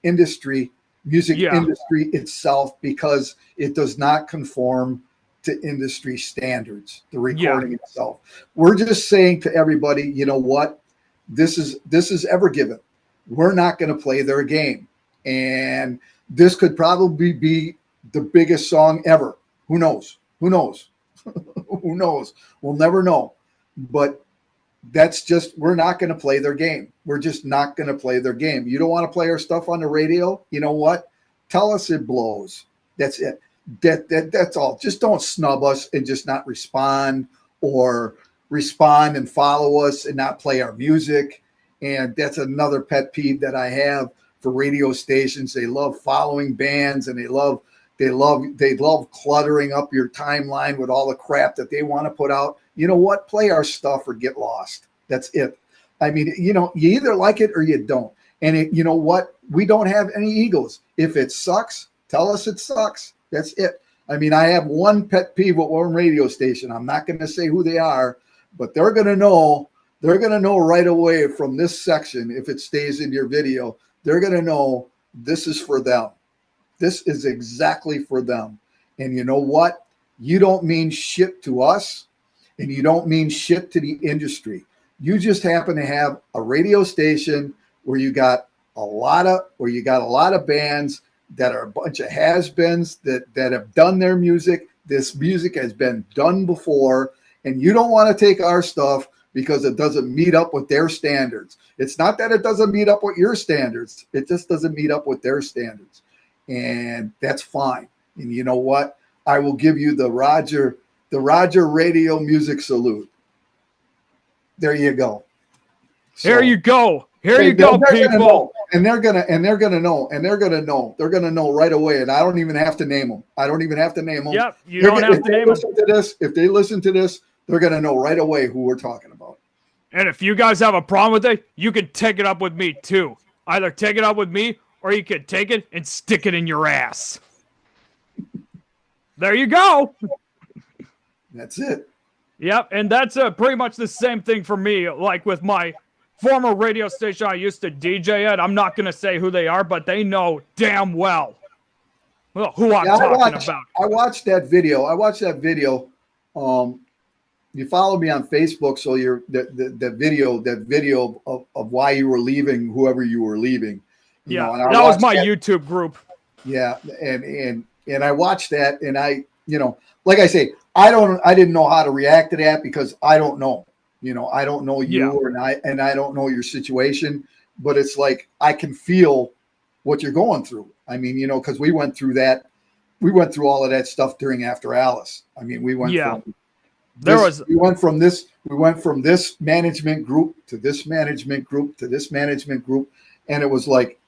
industry, music industry itself, because it does not conform to industry standards, the recording itself. We're just saying to everybody, you know what? This is Ever Given. We're not going to play their game. And this could probably be the biggest song ever. Who knows? Who knows? Who knows? We'll never know. But that's just, we're not going to play their game. We're just not going to play their game. You don't want to play our stuff on the radio? You know what? Tell us it blows. That's it. That's all. Just don't snub us and just not respond, or respond and follow us and not play our music. And that's another pet peeve that I have for radio stations. They love following bands, and they love cluttering up your timeline with all the crap that they want to put out. You know what? Play our stuff or get lost. That's it. I mean, you know, you either like it or you don't. And you know what? We don't have any egos. If it sucks, tell us it sucks. That's it. I mean, I have one pet peeve with one radio station. I'm not going to say who they are, but they're going to know. They're going to know right away from this section, if it stays in your video, they're going to know this is for them. This is exactly for them. And you know what? You don't mean shit to us, and you don't mean shit to the industry. You just happen to have a radio station where you got a lot of bands that are a bunch of has-beens that have done their music. This music has been done before, and you don't want to take our stuff because it doesn't meet up with their standards. It's not that it doesn't meet up with your standards. It just doesn't meet up with their standards. And that's fine. And you know what? I will give you the Roger Radio Music Salute. There you go. So, here you go. Here you go, people. They're gonna know. They're gonna know right away. And I don't even have to name them. Yep, you don't have to name them. If they listen to this, they're gonna know right away who we're talking about. And if you guys have a problem with it, you can take it up with me too. Either take it up with me, or you can take it and stick it in your ass. There you go. That's it. Yep, and that's pretty much the same thing for me. Like with my former radio station I used to DJ at, I'm not going to say who they are, but they know damn well who I'm talking about. I watched that video. You follow me on Facebook, so you're that video of why you were leaving, whoever you were leaving. That was my YouTube group. Yeah, and I watched that, and I, like I say, I didn't know how to react to that because I don't know. I don't know you, and I don't know your situation, but it's like I can feel what you're going through. I mean, because we went through all of that stuff during After Alice. I mean, we went from this management group to this management group to this management group, and it was like,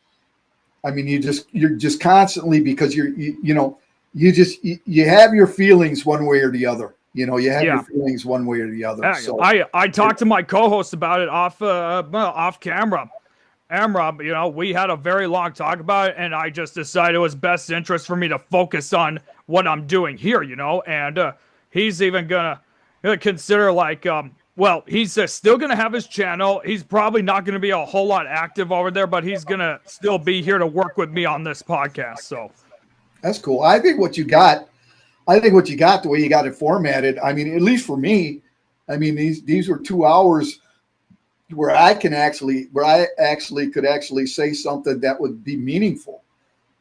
I mean, you're just constantly, because you have your feelings one way or the other. You have your feelings one way or the other. So I talked to my co-host about it off camera. We had a very long talk about it, and I just decided it was best interest for me to focus on what I'm doing here, and he's even gonna consider he's still gonna have his channel. He's probably not gonna be a whole lot active over there, but he's gonna still be here to work with me on this podcast. So that's cool. I think what you got, the way you got it formatted, I mean, at least for me, I mean, these were 2 hours where I could actually say something that would be meaningful.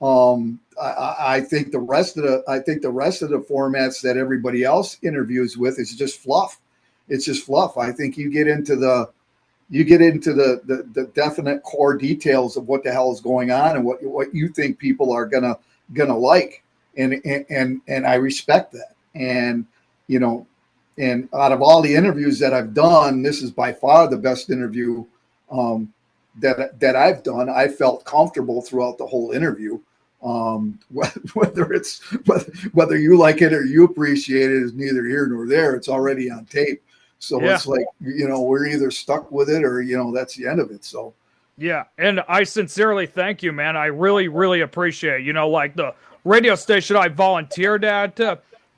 I think the rest of the formats that everybody else interviews with is just fluff. It's just fluff. I think you get into the definite core details of what the hell is going on and what you think people are gonna like, and I respect that. And and out of all the interviews that I've done, this is by far the best interview that I've done. I felt comfortable throughout the whole interview. Whether you like it or you appreciate it is neither here nor there. It's already on tape. So It's like, we're either stuck with it or, that's the end of it. So. Yeah. And I sincerely thank you, man. I really, really appreciate, like the radio station I volunteered at,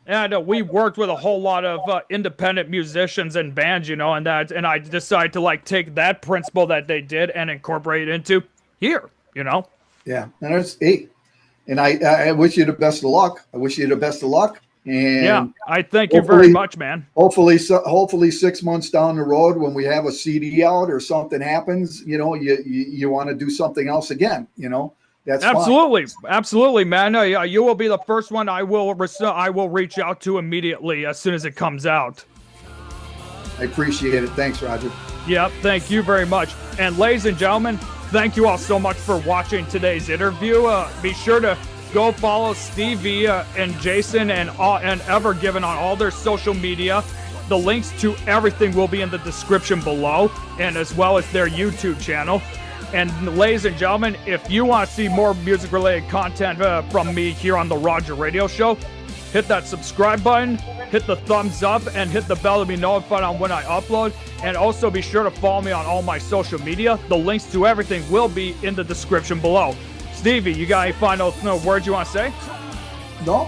and we worked with a whole lot of independent musicians and bands, and I decided to take that principle that they did and incorporate it into here, Yeah. And I wish you the best of luck. And I thank you very much, man. Hopefully 6 months down the road, when we have a CD out or something happens, you want to do something else again, That's absolutely, fine. Absolutely, man. You will be the first one I will reach out to immediately as soon as it comes out. I appreciate it. Thanks, Roger. Yep, thank you very much. And ladies and gentlemen, thank you all so much for watching today's interview. Be sure to go follow Stevie and Jason and Evergiven on all their social media. The links to everything will be in the description below, and as well as their YouTube channel. And ladies and gentlemen, if you want to see more music-related content from me here on the Roger Radio Show, hit that subscribe button, hit the thumbs up, and hit the bell to be notified on when I upload. And also be sure to follow me on all my social media. The links to everything will be in the description below. Stevie, you got any final words you want to say? No,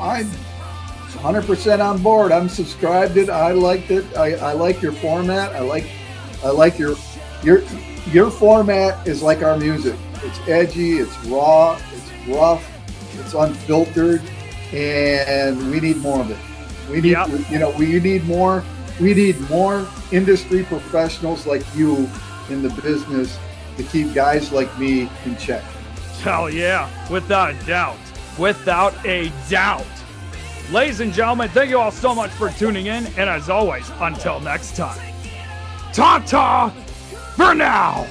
100% on board. I'm subscribed it. I liked it. I like your format. I like your format is like our music. It's edgy, it's raw, it's rough, it's unfiltered, and we need more of it. We need we need more industry professionals like you in the business to keep guys like me in check. Hell yeah, without a doubt. Without a doubt. Ladies and gentlemen, thank you all so much for tuning in. And as always, until next time, ta-ta for now.